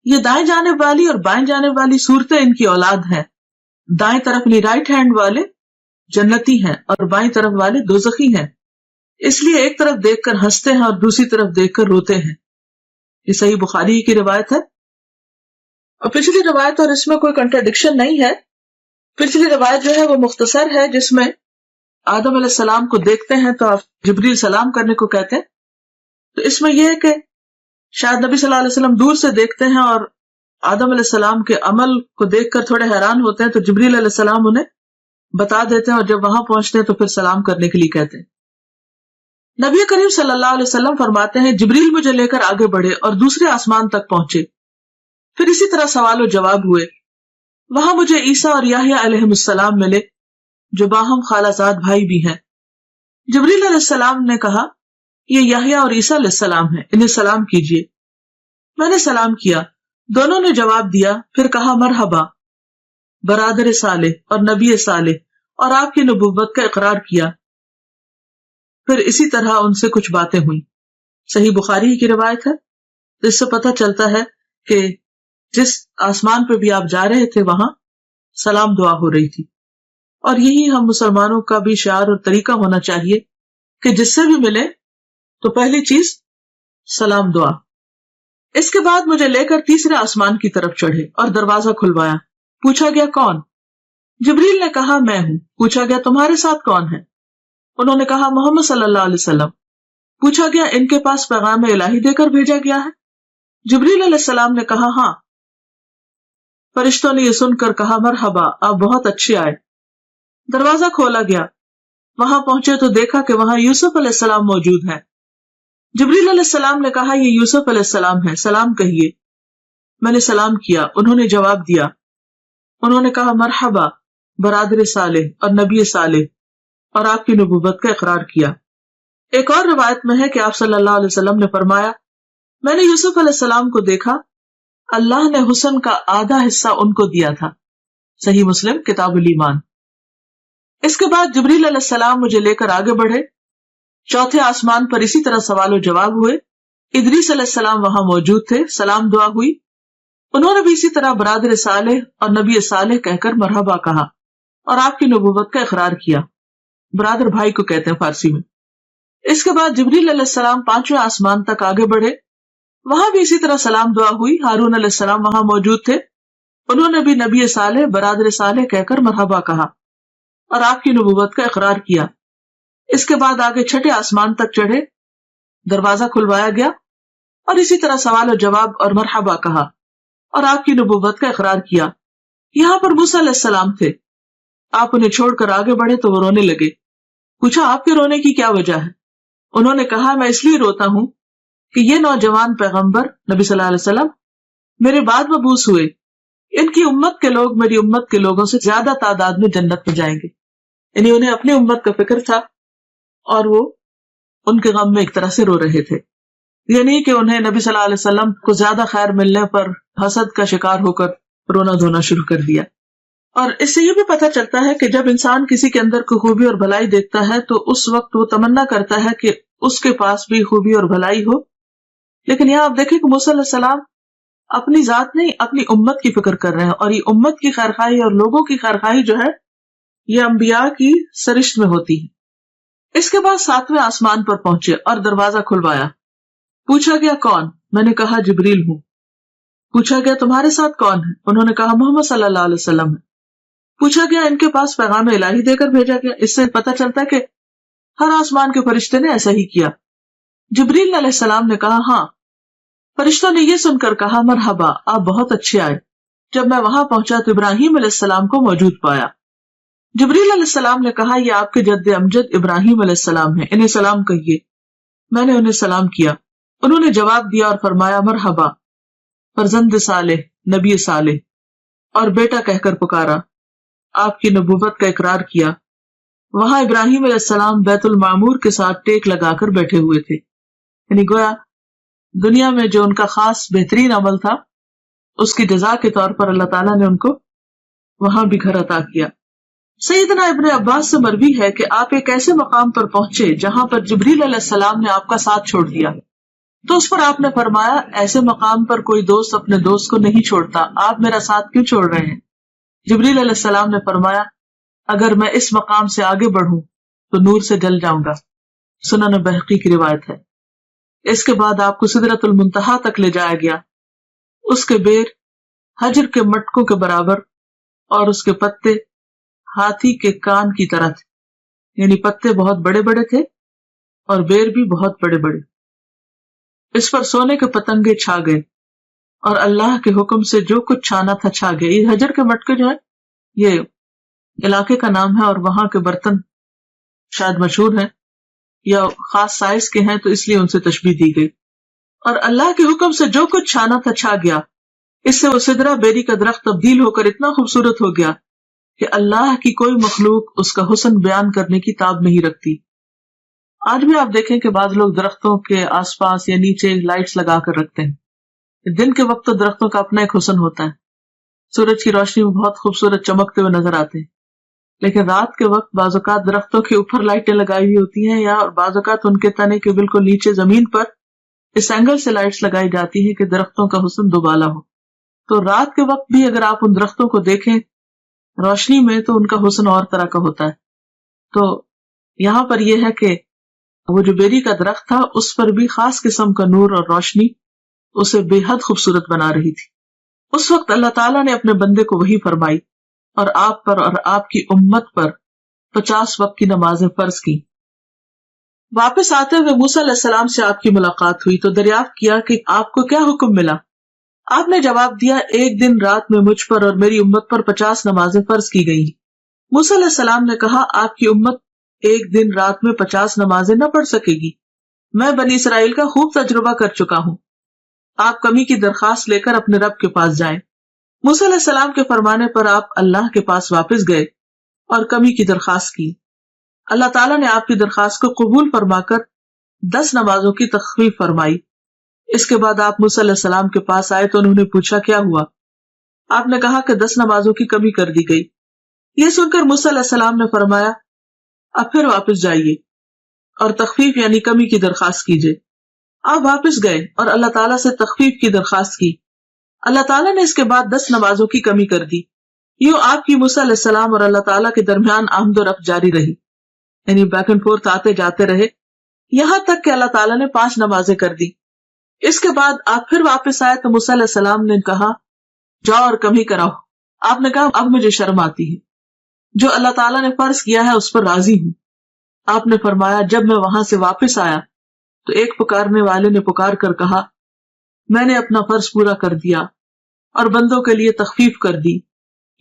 یہ دائیں جانب والی اور بائیں جانب والی صورتیں ان کی اولاد ہیں. دائیں طرف رائٹ ہینڈ والے جنتی ہیں اور بائیں طرف والے دوزخی ہیں، اس لیے ایک طرف دیکھ کر ہنستے ہیں اور دوسری طرف دیکھ کر روتے ہیں. یہ صحیح بخاری کی روایت ہے. اور پچھلی روایت اور اس میں کوئی کنٹراڈکشن نہیں ہے. پچھلی روایت جو ہے وہ مختصر ہے، جس میں آدم علیہ السلام کو دیکھتے ہیں تو آپ جبریل سلام کرنے کو کہتے ہیں. تو اس میں یہ ہے کہ شاید نبی صلی اللہ علیہ وسلم دور سے دیکھتے ہیں اور آدم علیہ السلام کے عمل کو دیکھ کر تھوڑے حیران ہوتے ہیں، تو جبریل علیہ السلام انہیں بتا دیتے ہیں اور جب وہاں پہنچتے ہیں تو پھر سلام کرنے کے لیے کہتے ہیں. نبی کریم صلی اللہ علیہ وسلم فرماتے ہیں جبریل مجھے لے کر آگے بڑھے اور دوسرے آسمان تک پہنچے، پھر اسی طرح سوال و جواب ہوئے۔ وہاں مجھے عیسیٰ اور یحییٰ علیہ السلام ملے جو باہم خالہ زاد بھائی بھی ہیں۔ جبریل علیہ السلام نے کہا یہ یحییٰ اور عیسیٰ علیہ السلام ہیں، انہیں سلام کیجیے۔ میں نے سلام کیا، دونوں نے جواب دیا، پھر کہا مرحبا برادر صالح اور نبی صالح، اور آپ کی نبوت کا اقرار کیا۔ پھر اسی طرح ان سے کچھ باتیں ہوئیں۔ صحیح بخاری کی روایت ہے، جس سے پتہ چلتا ہے کہ جس آسمان پہ بھی آپ جا رہے تھے وہاں سلام دعا ہو رہی تھی، اور یہی ہم مسلمانوں کا بھی شعار اور طریقہ ہونا چاہیے کہ جس سے بھی ملے تو پہلی چیز سلام دعا۔ اس کے بعد مجھے لے کر تیسرے آسمان کی طرف چڑھے اور دروازہ کھلوایا۔ پوچھا گیا کون؟ جبریل نے کہا میں ہوں۔ پوچھا گیا تمہارے ساتھ کون ہے؟ انہوں نے کہا محمد صلی اللہ علیہ وسلم۔ پوچھا گیا ان کے پاس پیغام الہی دے کر بھیجا گیا ہے؟ جبریل علیہ السلام نے کہا ہاں۔ فرشتوں نے یہ سن کر کہا مرحبا، آپ بہت اچھے آئے۔ دروازہ کھولا گیا، وہاں پہنچے تو دیکھا کہ وہاں یوسف علیہ السلام موجود ہیں۔ جبریل علیہ السلام نے کہا یہ یوسف علیہ السلام ہے، سلام کہیے۔ میں نے سلام کیا، انہوں نے جواب دیا۔ انہوں نے کہا مرحبا برادر صالح اور نبی صالح، اور آپ کی نبوت کا اقرار کیا۔ ایک اور روایت میں ہے کہ آپ صلی اللہ علیہ وسلم نے فرمایا میں نے یوسف علیہ السلام کو دیکھا، اللہ نے حسن کا آدھا حصہ ان کو دیا تھا۔ صحیح مسلم کتاب الایمان۔ اس کے بعد جبریل علیہ السلام مجھے لے کر آگے بڑھے، چوتھے آسمان پر اسی طرح سوال و جواب ہوئے۔ ادریس علیہ السلام وہاں موجود تھے، سلام دعا ہوئی، انہوں نے بھی اسی طرح برادر صالح اور نبی صالح کہہ کر مرحبا کہا اور آپ کی نبوت کا اقرار کیا۔ برادر بھائی کو کہتے ہیں فارسی میں۔ اس کے بعد جبریل علیہ السلام پانچویں آسمان تک آگے بڑھے، وہاں بھی اسی طرح سلام دعا ہوئی۔ ہارون علیہ السلام وہاں موجود تھے، انہوں نے بھی نبی صالح برادر صالح کہہ کر مرحبا کہا اور آپ کی نبوت کا اقرار کیا۔ اس کے بعد آگے چھٹے آسمان تک چڑھے، دروازہ کھلوایا گیا اور اسی طرح سوال و جواب اور مرحبا کہا اور آپ کی نبوت کا اقرار کیا۔ یہاں پر موسیٰ علیہ السلام تھے، آپ انہیں چھوڑ کر آگے بڑھے تو وہ رونے لگے۔ پوچھا آپ کے رونے کی کیا وجہ ہے؟ انہوں نے کہا میں اس لیے روتا ہوں کہ یہ نوجوان پیغمبر نبی صلی اللہ علیہ وسلم میرے بعد مبعوث ہوئے، ان کی امت کے لوگ میری امت کے لوگوں سے زیادہ تعداد میں جنت میں جائیں گے۔ یعنی انہیں اپنی امت کا فکر تھا اور وہ ان کے غم میں ایک طرح سے رو رہے تھے، یعنی کہ انہیں نبی صلی اللہ علیہ وسلم کو زیادہ خیر ملنے پر حسد کا شکار ہو کر رونا دھونا شروع کر دیا۔ اور اس سے یہ بھی پتہ چلتا ہے کہ جب انسان کسی کے اندر کوئی خوبی اور بھلائی دیکھتا ہے تو اس وقت وہ تمنا کرتا ہے کہ اس کے پاس بھی خوبی اور بھلائی ہو۔ لیکن یہاں آپ دیکھیں کہ موسیٰ علیہ السلام اپنی ذات نہیں اپنی امت کی فکر کر رہے ہیں، اور یہ امت کی خیرخواہی اور لوگوں کی خیرخواہی جو ہے یہ انبیاء کی سرشت میں ہوتی ہے۔ اس کے بعد ساتویں آسمان پر پہنچے اور دروازہ کھلوایا۔ پوچھا گیا کون؟ میں نے کہا جبریل ہوں۔ پوچھا گیا تمہارے ساتھ کون ہے؟ انہوں نے کہا محمد صلی اللہ علیہ وسلم ہے۔ پوچھا گیا ان کے پاس پیغام الہی دے کر بھیجا گیا؟ اس سے پتہ چلتا ہے کہ ہر آسمان کے فرشتے نے ایسا ہی کیا۔ جبریل علیہ السلام نے کہا ہاں۔ فرشتوں نے یہ سن کر کہا مرحبا، آپ بہت اچھے آئے۔ جب میں وہاں پہنچا تو ابراہیم علیہ السلام کو موجود پایا۔ جبریل علیہ السلام نے کہا یہ آپ کے جد امجد ابراہیم علیہ السلام ہیں، انہیں سلام کہیے۔ میں نے انہیں سلام کیا، انہوں نے جواب دیا اور فرمایا مرحبا فرزند صالح نبی صالح، اور بیٹا کہہ کر پکارا، آپ کی نبوت کا اقرار کیا۔ وہاں ابراہیم علیہ السلام بیت المعمور کے ساتھ ٹیک لگا کر بیٹھے ہوئے تھے، یعنی گویا دنیا میں جو ان کا خاص بہترین عمل تھا اس کی جزا کے طور پر اللہ تعالیٰ نے ان کو وہاں بھی گھر عطا کیا۔ سیدنا ابن عباس سے مروی ہے کہ آپ ایک ایسے مقام پر پہنچے جہاں پر جبریل علیہ السلام نے آپ کا ساتھ چھوڑ دیا، تو اس پر آپ نے فرمایا ایسے مقام پر کوئی دوست اپنے دوست کو نہیں چھوڑتا، آپ میرا ساتھ کیوں چھوڑ رہے ہیں؟ جبریل علیہ السلام نے فرمایا اگر میں اس مقام سے آگے بڑھوں تو نور سے جل جاؤں گا۔ سنن بہقی کی روایت ہے۔ اس کے بعد آپ کو سدرۃ المنتہا تک لے جایا گیا، اس کے بیر حجر کے مٹکوں کے برابر اور اس کے پتے ہاتھی کے کان کی طرح تھے، یعنی پتے بہت بڑے بڑے تھے اور بیر بھی بہت بڑے بڑے۔ اس پر سونے کے پتنگے چھا گئے اور اللہ کے حکم سے جو کچھ چھانا تھا چھا گیا۔ یہ حجر کے مٹکے جو ہے یہ علاقے کا نام ہے اور وہاں کے برتن شاید مشہور ہیں، یا خاص سائز کے ہیں تو اس لیے ان سے تشبیہ دی گئی. اور اللہ کے حکم سے جو کچھ چھانا تھا چھا گیا. اس سے وہ سدرہ بیری کا درخت تبدیل ہو کر اتنا خوبصورت ہو گیا کہ اللہ کی کوئی مخلوق اس کا حسن بیان کرنے کی تاب نہیں رکھتی. آج بھی آپ دیکھیں کہ بعض لوگ درختوں کے آس پاس یا نیچے لائٹس لگا کر رکھتے ہیں. دن کے وقت تو درختوں کا اپنا ایک حسن ہوتا ہے، سورج کی روشنی میں بہت خوبصورت چمکتے ہوئے نظر آتے ہیں، لیکن رات کے وقت بعض اوقات درختوں کے اوپر لائٹیں لگائی ہوئی ہوتی ہیں، یا بعض اوقات ان کے تنے کے بالکل نیچے زمین پر اس اینگل سے لائٹس لگائی جاتی ہیں کہ درختوں کا حسن دوبالا ہو. تو رات کے وقت بھی اگر آپ ان درختوں کو دیکھیں روشنی میں تو ان کا حسن اور طرح کا ہوتا ہے. تو یہاں پر یہ ہے کہ وہ جو بیری کا درخت تھا اس پر بھی خاص قسم کا نور اور روشنی اسے بے حد خوبصورت بنا رہی تھی. اس وقت اللہ تعالیٰ نے اپنے بندے کو وحی فرمائی اور آپ پر اور آپ کی امت پر 50 وقت کی نمازیں فرض کی. واپس آتے ہوئے موسیٰ علیہ السلام سے آپ کی ملاقات ہوئی تو دریافت کیا کہ آپ کو کیا حکم ملا. آپ نے جواب دیا، ایک دن رات میں مجھ پر اور میری امت پر 50 نمازیں فرض کی گئی. موسیٰ علیہ السلام نے کہا، آپ کی امت ایک دن رات میں 50 نمازیں نہ پڑھ سکے گی. میں بنی اسرائیل کا خوب تجربہ کر چکا ہوں. آپ کمی کی درخواست لے کر اپنے رب کے پاس جائیں. موسیٰ علیہ السلام کے فرمانے پر آپ اللہ کے پاس واپس گئے اور کمی کی درخواست کی. اللہ تعالیٰ نے آپ کی درخواست کو قبول فرما کر 10 نمازوں کی تخفیف فرمائی. اس کے بعد آپ موسیٰ علیہ السلام کے پاس آئے تو انہوں نے پوچھا کیا ہوا. آپ نے کہا کہ 10 نمازوں کی کمی کر دی گئی. یہ سن کر موسیٰ علیہ السلام نے فرمایا، اب پھر واپس جائیے اور تخفیف یعنی کمی کی درخواست کیجیے. آپ واپس گئے اور اللہ تعالیٰ سے تخفیف کی درخواست کی. اللہ تعالیٰ نے اس کے بعد 10 نمازوں کی کمی کر دی. یوں آپ کی موسیٰ علیہ السلام اور اللہ تعالیٰ کے درمیان آمد و رفت جاری رہی، یعنی بیک اینڈ فورتھ آتے جاتے رہے، یہاں تک کہ اللہ تعالیٰ نے 5 نمازیں کر دی. اس کے بعد آپ پھر واپس آئے تو موسیٰ علیہ السلام نے کہا، جاؤ اور کمی کراؤ. آپ نے کہا، اب مجھے شرم آتی ہے، جو اللہ تعالیٰ نے فرض کیا ہے اس پر راضی ہوں. آپ نے فرمایا، جب میں وہاں سے واپس آیا تو ایک پکارنے والے نے پکار کر کہا، میں نے اپنا فرض پورا کر دیا اور بندوں کے لیے تخفیف کر دی.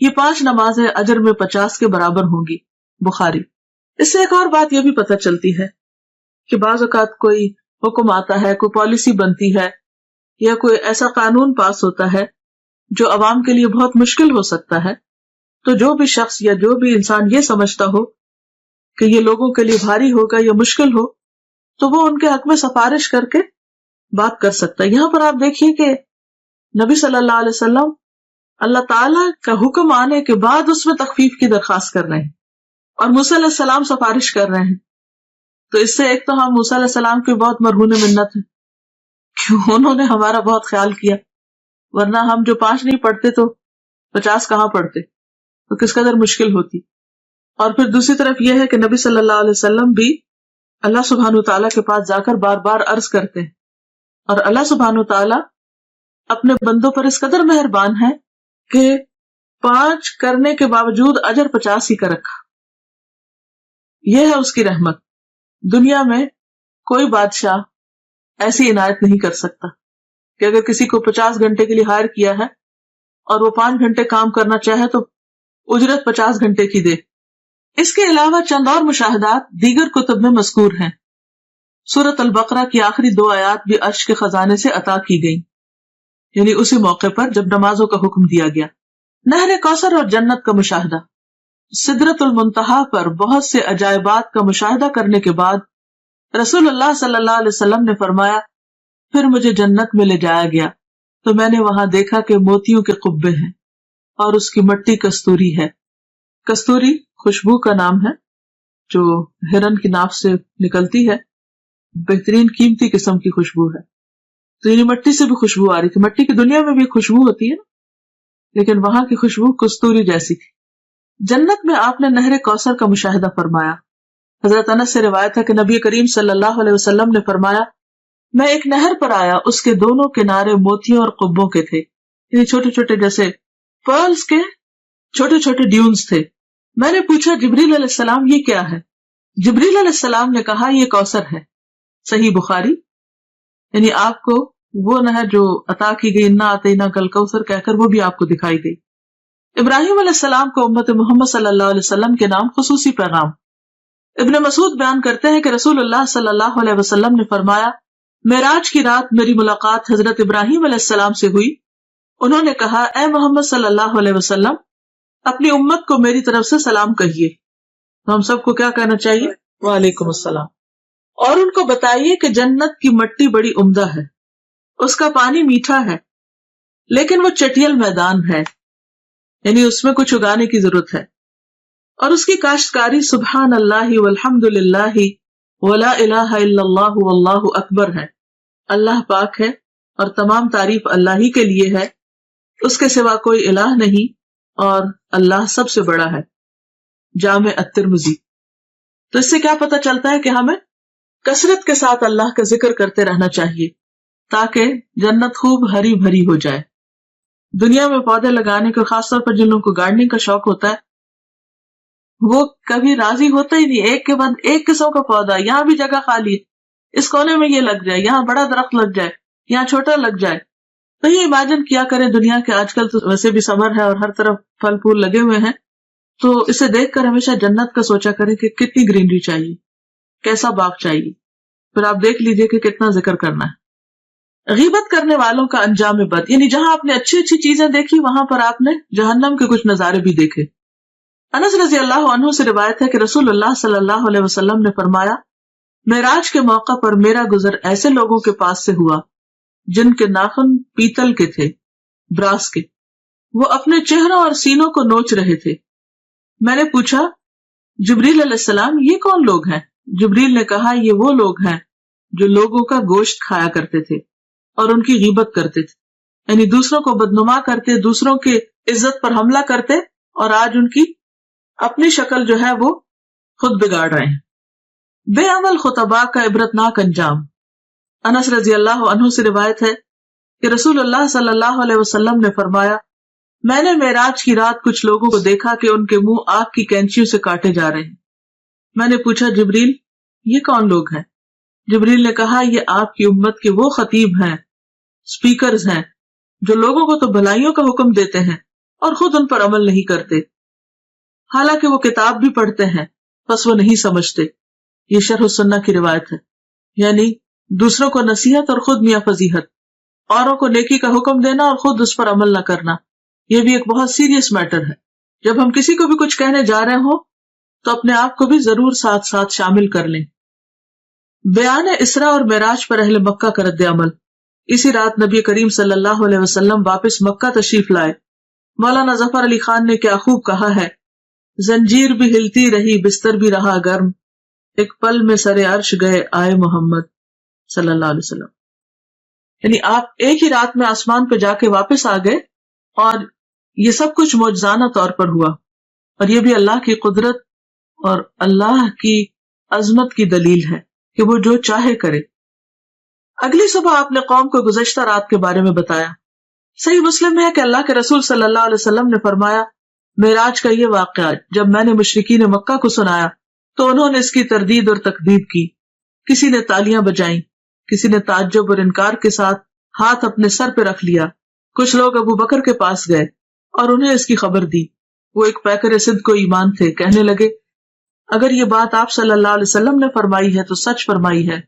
یہ 5 نمازیں اجر میں 50 کے برابر ہوں گی. بخاری. اس سے ایک اور بات یہ بھی پتہ چلتی ہے کہ بعض اوقات کوئی حکم آتا ہے، کوئی پالیسی بنتی ہے یا کوئی ایسا قانون پاس ہوتا ہے جو عوام کے لیے بہت مشکل ہو سکتا ہے، تو جو بھی شخص یا جو بھی انسان یہ سمجھتا ہو کہ یہ لوگوں کے لیے بھاری ہوگا یا مشکل ہو تو وہ ان کے حق میں سفارش کر کے بات کر سکتا ہے. یہاں پر آپ دیکھیے کہ نبی صلی اللہ علیہ وسلم اللہ تعالیٰ کا حکم آنے کے بعد اس میں تخفیف کی درخواست کر رہے ہیں اور موسیٰ علیہ السلام سفارش کر رہے ہیں. تو اس سے ایک تو ہم موسیٰ علیہ السلام کی بہت مرہون منت ہے کہ انہوں نے ہمارا بہت خیال کیا، ورنہ ہم جو 5 نہیں پڑھتے تو 50 کہاں پڑھتے، تو کس قدر مشکل ہوتی. اور پھر دوسری طرف یہ ہے کہ نبی صلی اللہ علیہ وسلم بھی اللہ سبحانہ تعالیٰ کے پاس جا کر بار بار عرض کرتے ہیں، اور اللہ سبحانہ تعالیٰ اپنے بندوں پر اس قدر مہربان ہے کہ 5 کرنے کے باوجود اجر 50 ہی کا رکھا. یہ ہے اس کی رحمت. دنیا میں کوئی بادشاہ ایسی عنایت نہیں کر سکتا کہ اگر کسی کو 50 گھنٹے کے لیے ہائر کیا ہے اور وہ 5 گھنٹے کام کرنا چاہے تو اجرت 50 گھنٹے کی دے. اس کے علاوہ چند اور مشاہدات دیگر کتب میں مذکور ہیں. سورۃ البقرہ کی آخری 2 آیات بھی عرش کے خزانے سے عطا کی گئیں، یعنی اسی موقع پر جب نمازوں کا حکم دیا گیا. نہر کوثر اور جنت کا مشاہدہ. سدرۃ المنتہا پر بہت سے عجائبات کا مشاہدہ کرنے کے بعد رسول اللہ صلی اللہ علیہ وسلم نے فرمایا، پھر مجھے جنت میں لے جایا گیا تو میں نے وہاں دیکھا کہ موتیوں کے قبے ہیں اور اس کی مٹی کستوری ہے. کستوری خوشبو کا نام ہے جو ہرن کی ناف سے نکلتی ہے، بہترین قیمتی قسم کی خوشبو ہے. تو یہ مٹی سے بھی خوشبو آ رہی تھی. مٹی کی دنیا میں بھی خوشبو ہوتی ہے نا، لیکن وہاں کی خوشبو کستوری جیسی تھی. جنت میں آپ نے نہر کوثر کا مشاہدہ فرمایا. حضرت انس سے روایت ہے کہ نبی کریم صلی اللہ علیہ وسلم نے فرمایا، میں ایک نہر پر آیا، اس کے دونوں کنارے موتیوں اور قبوں کے تھے، یعنی چھوٹے چھوٹے جیسے پرلز کے چھوٹے چھوٹے ڈیونز تھے. میں نے پوچھا، جبریل علیہ السلام یہ کیا ہے؟ جبریل علیہ السلام نے کہا، یہ کوثر ہے. صحیح بخاری. یعنی آپ کو وہ نہر جو عطا کی گئی، انا اعطیناک الکوثر کہہ کر، وہ بھی آپ کو دکھائی گئی. ابراہیم علیہ السلام کو امت محمد صلی اللہ علیہ وسلم کے نام خصوصی پیغام. ابن مسعود بیان کرتے ہیں کہ رسول اللہ صلی اللہ علیہ وسلم نے فرمایا، معراج کی رات میری ملاقات حضرت ابراہیم علیہ السلام سے ہوئی. انہوں نے کہا، اے محمد صلی اللہ علیہ وسلم، اپنی امت کو میری طرف سے سلام کہیے. تو ہم سب کو کیا کہنا چاہیے؟ وعلیکم السلام. اور ان کو بتائیے کہ جنت کی مٹی بڑی عمدہ ہے، اس کا پانی میٹھا ہے، لیکن وہ چٹیل میدان ہے، یعنی اس میں کچھ اگانے کی ضرورت ہے، اور اس کی کاشتکاری سبحان اللہ والحمد للہ ولا الہ الا اللہ واللہ اکبر ہے. اللہ پاک ہے اور تمام تعریف اللہ ہی کے لیے ہے، اس کے سوا کوئی الہ نہیں، اور اللہ سب سے بڑا ہے. جامع الترمذی. تو اس سے کیا پتہ چلتا ہے کہ ہمیں کثرت کے ساتھ اللہ کا ذکر کرتے رہنا چاہیے تاکہ جنت خوب ہری بھری ہو جائے. دنیا میں پودے لگانے کے، خاص طور پر جن لوگوں کو گارڈننگ کا شوق ہوتا ہے، وہ کبھی راضی ہوتا ہی نہیں. ایک کے بعد ایک قسم کا پودا، یہاں بھی جگہ خالی ہے، اس کونے میں یہ لگ جائے، یہاں بڑا درخت لگ جائے، یہاں چھوٹا لگ جائے. تو یہ امیجن کیا کریں، دنیا کے آج کل تو ویسے بھی سمر ہے اور ہر طرف پھل پھول لگے ہوئے ہیں، تو اسے دیکھ کر ہمیشہ جنت کا سوچا کریں کہ کتنی گرینری چاہیے، کیسا باغ چاہیے. پھر آپ دیکھ لیجئے کہ کتنا ذکر کرنا ہے. غیبت کرنے والوں کا انجام بد، یعنی جہاں آپ نے اچھی اچھی چیزیں دیکھی وہاں پر آپ نے جہنم کے کچھ نظارے بھی دیکھے. انس رضی اللہ عنہ سے روایت ہے کہ رسول اللہ صلی اللہ علیہ وسلم نے فرمایا، معراج کے موقع پر میرا گزر ایسے لوگوں کے پاس سے ہوا جن کے ناخن پیتل کے تھے، براس کے. وہ اپنے چہروں اور سینوں کو نوچ رہے تھے. میں نے پوچھا، جبریل علیہ السلام یہ کون لوگ ہیں؟ جبریل نے کہا، یہ وہ لوگ ہیں جو لوگوں کا گوشت کھایا کرتے تھے اور ان کی غیبت کرتے تھے، یعنی دوسروں کو بدنما کرتے، دوسروں کے عزت پر حملہ کرتے، اور آج ان کی اپنی شکل جو ہے وہ خود بگاڑ رہے ہیں. بے عمل خطباء کا عبرتناک انجام. انس رضی اللہ عنہ سے روایت ہے کہ رسول اللہ صلی اللہ علیہ وسلم نے فرمایا، میں نے معراج کی رات کچھ لوگوں کو دیکھا کہ ان کے منہ آگ کی کینچیوں سے کاٹے جا رہے ہیں. میں نے پوچھا، جبریل یہ کون لوگ ہیں؟ جبریل نے کہا، یہ آپ کی امت کے وہ خطیب ہیں، سپیکرز ہیں، جو لوگوں کو تو بھلائیوں کا حکم دیتے ہیں اور خود ان پر عمل نہیں کرتے، حالانکہ وہ کتاب بھی پڑھتے ہیں بس وہ نہیں سمجھتے. یہ شرح السنہ کی روایت ہے. یعنی دوسروں کو نصیحت اور خود میاں فضیحت، اوروں کو نیکی کا حکم دینا اور خود اس پر عمل نہ کرنا، یہ بھی ایک بہت سیریس میٹر ہے. جب ہم کسی کو بھی کچھ کہنے جا رہے ہوں تو اپنے آپ کو بھی ضرور ساتھ ساتھ شامل کر لیں. بیان اسراء اور معراج پر اہل مکہ کا رد عمل. اسی رات نبی کریم صلی اللہ علیہ وسلم واپس مکہ تشریف لائے. مولانا ظفر علی خان نے کیا خوب کہا ہے، زنجیر بھی ہلتی رہی، بستر بھی رہا گرم، ایک پل میں سر عرش گئے آئے محمد صلی اللہ علیہ وسلم. یعنی آپ ایک ہی رات میں آسمان پہ جا کے واپس آ گئے، اور یہ سب کچھ معجزانہ طور پر ہوا، اور یہ بھی اللہ کی قدرت اور اللہ کی عظمت کی دلیل ہے کہ وہ جو چاہے کرے. اگلی صبح آپ نے قوم کو گزشتہ رات کے بارے میں بتایا. صحیح مسلم میں ہے کہ اللہ کے رسول صلی اللہ علیہ وسلم نے فرمایا، معراج کا یہ واقعہ جب میں نے مشرکین مکہ کو سنایا تو انہوں نے اس کی تردید اور تکذیب کی. کسی نے تالیاں بجائیں، کسی نے تعجب اور انکار کے ساتھ ہاتھ اپنے سر پہ رکھ لیا. کچھ لوگ ابو بکر کے پاس گئے اور انہیں اس کی خبر دی. وہ ایک پیکر صدق کو ایمان تھے. کہنے لگے، اگر یہ بات آپ صلی اللہ علیہ وسلم نے فرمائی ہے تو سچ فرمائی ہے.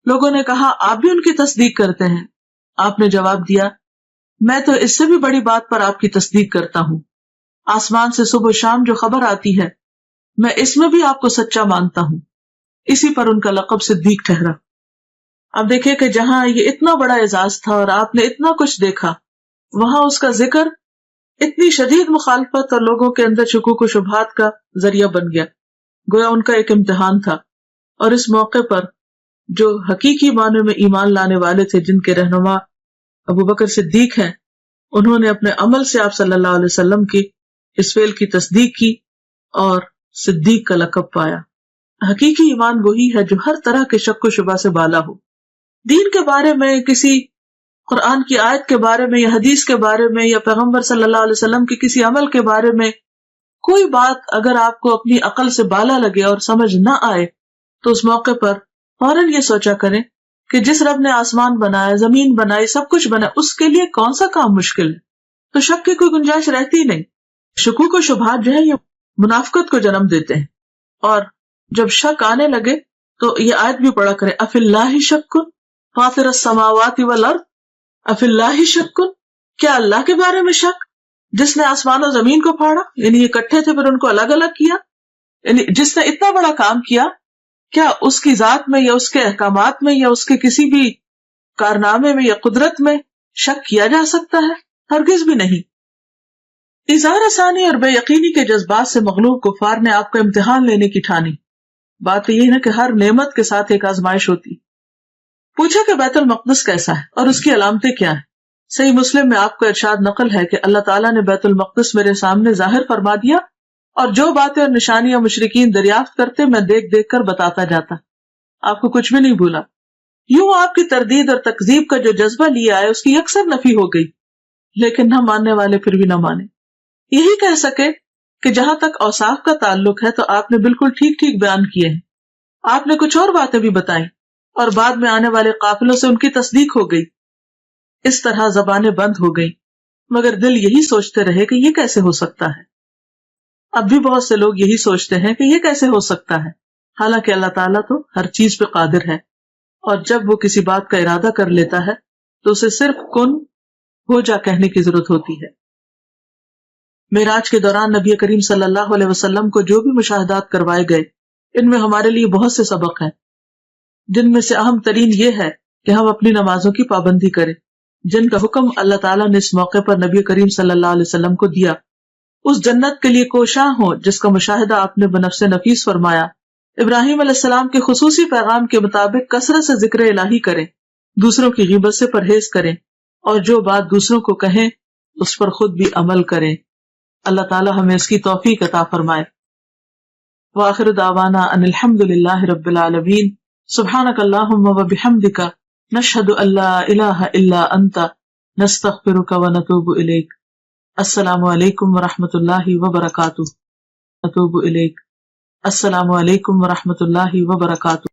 لوگوں نے کہا، آپ بھی ان کی تصدیق کرتے ہیں؟ آپ نے جواب دیا، میں تو اس سے بھی بڑی بات پر آپ کی تصدیق کرتا ہوں. آسمان سے صبح و شام جو خبر آتی ہے میں اس میں بھی آپ کو سچا مانتا ہوں. اسی پر ان کا لقب صدیق ٹھہرا. اب دیکھیں کہ جہاں یہ اتنا بڑا اعزاز تھا اور آپ نے اتنا کچھ دیکھا، وہاں اس کا ذکر اتنی شدید مخالفت اور لوگوں کے اندر شکوک و شبہات کا ذریعہ بن گیا. گویا ان کا ایک امتحان تھا. اور اس موقع پر جو حقیقی معنی میں ایمان لانے والے تھے، جن کے رہنما ابو بکر صدیق ہیں، انہوں نے اپنے عمل سے آپ صلی اللہ علیہ وسلم کی اس فعل کی تصدیق کی اور صدیق کا لقب پایا. حقیقی ایمان وہی ہے جو ہر طرح کے شک و شبہ سے بالا ہو. دین کے بارے میں، کسی قرآن کی آیت کے بارے میں یا حدیث کے بارے میں یا پیغمبر صلی اللہ علیہ وسلم کے کسی عمل کے بارے میں کوئی بات اگر آپ کو اپنی عقل سے بالا لگے اور سمجھ نہ آئے تو اس موقع پر فوراً یہ سوچا کریں کہ جس رب نے آسمان بنایا، زمین بنائی، سب کچھ بنا، اس کے لیے کون سا کام مشکل ہے. تو شک کی کوئی گنجائش رہتی نہیں. شکوک و شبہات جو ہے یہ منافقت کو جنم دیتے ہیں اور جب شک آنے لگے تو یہ آیت بھی پڑھا کرے افی اللہ شک فاطر السماوات والارض، افی اللہ شک، کیا اللہ کے بارے میں شک جس نے آسمان و زمین کو پھاڑا، یعنی یہ اکٹھے تھے پھر ان کو الگ الگ کیا، یعنی جس نے اتنا بڑا کام کیا، کیا اس کی ذات میں یا اس کے احکامات میں یا اس کے کسی بھی کارنامے میں یا قدرت میں شک کیا جا سکتا ہے؟ ہرگز بھی نہیں۔ اظہار ثانی اور بے یقینی کے جذبات سے مغلوب کفار نے آپ کا امتحان لینے کی ٹھانی۔ بات یہ ہے کہ ہر نعمت کے ساتھ ایک آزمائش ہوتی۔ پوچھا کہ بیت المقدس کیسا ہے اور اس کی علامتیں کیا ہیں؟ صحیح مسلم میں آپ کو ارشاد نقل ہے کہ اللہ تعالیٰ نے بیت المقدس میرے سامنے ظاہر فرما دیا، اور جو باتیں اور نشانیاں مشرکین دریافت کرتے میں دیکھ دیکھ کر بتاتا جاتا، آپ کو کچھ بھی نہیں بھولا۔ یوں آپ کی تردید اور تکذیب کا جو جذبہ لیے آئے اس کی اکثر نفی ہو گئی، لیکن نہ ماننے والے پھر بھی نہ مانے۔ یہی کہہ سکے کہ جہاں تک اوصاف کا تعلق ہے تو آپ نے بالکل ٹھیک ٹھیک بیان کیے ہیں، آپ نے کچھ اور باتیں بھی بتائیں اور بعد میں آنے والے قافلوں سے ان کی تصدیق ہو گئی۔ اس طرح زبانیں بند ہو گئیں، مگر دل یہی سوچتے رہے کہ یہ کیسے ہو سکتا ہے۔ اب بھی بہت سے لوگ یہی سوچتے ہیں کہ یہ کیسے ہو سکتا ہے، حالانکہ اللہ تعالیٰ تو ہر چیز پہ قادر ہے، اور جب وہ کسی بات کا ارادہ کر لیتا ہے تو اسے صرف کن ہو جا کہنے کی ضرورت ہوتی ہے۔ معراج کے دوران نبی کریم صلی اللہ علیہ وسلم کو جو بھی مشاہدات کروائے گئے، ان میں ہمارے لیے بہت سے سبق ہیں، جن میں سے اہم ترین یہ ہے کہ ہم اپنی نمازوں کی پابندی کریں، جن کا حکم اللہ تعالیٰ نے اس موقع پر نبی کریم صلی اللہ علیہ وسلم کو دیا۔ اس جنت کے لیے کوشاں ہوں جس کا مشاہدہ آپ نے بنفس نفیس فرمایا۔ ابراہیم علیہ السلام کے خصوصی پیغام کے مطابق کثرت سے ذکر الہی کریں، دوسروں کی غیبت سے پرہیز کریں، اور جو بات دوسروں کو کہیں اس پر خود بھی عمل کریں۔ اللہ تعالی ہمیں اس کی توفیق عطا فرمائے۔ وآخر دعوانا ان الحمد للہ رب العالمین۔ سبحانک اللہم وبحمدک، نشہد ان لا الہ الا انت، نستغفرک ونتوب الیک۔ السلام علیکم ورحمۃ اللہ وبرکاتہ۔ نتوب الیک۔ السلام علیکم ورحمۃ اللہ وبرکاتہ۔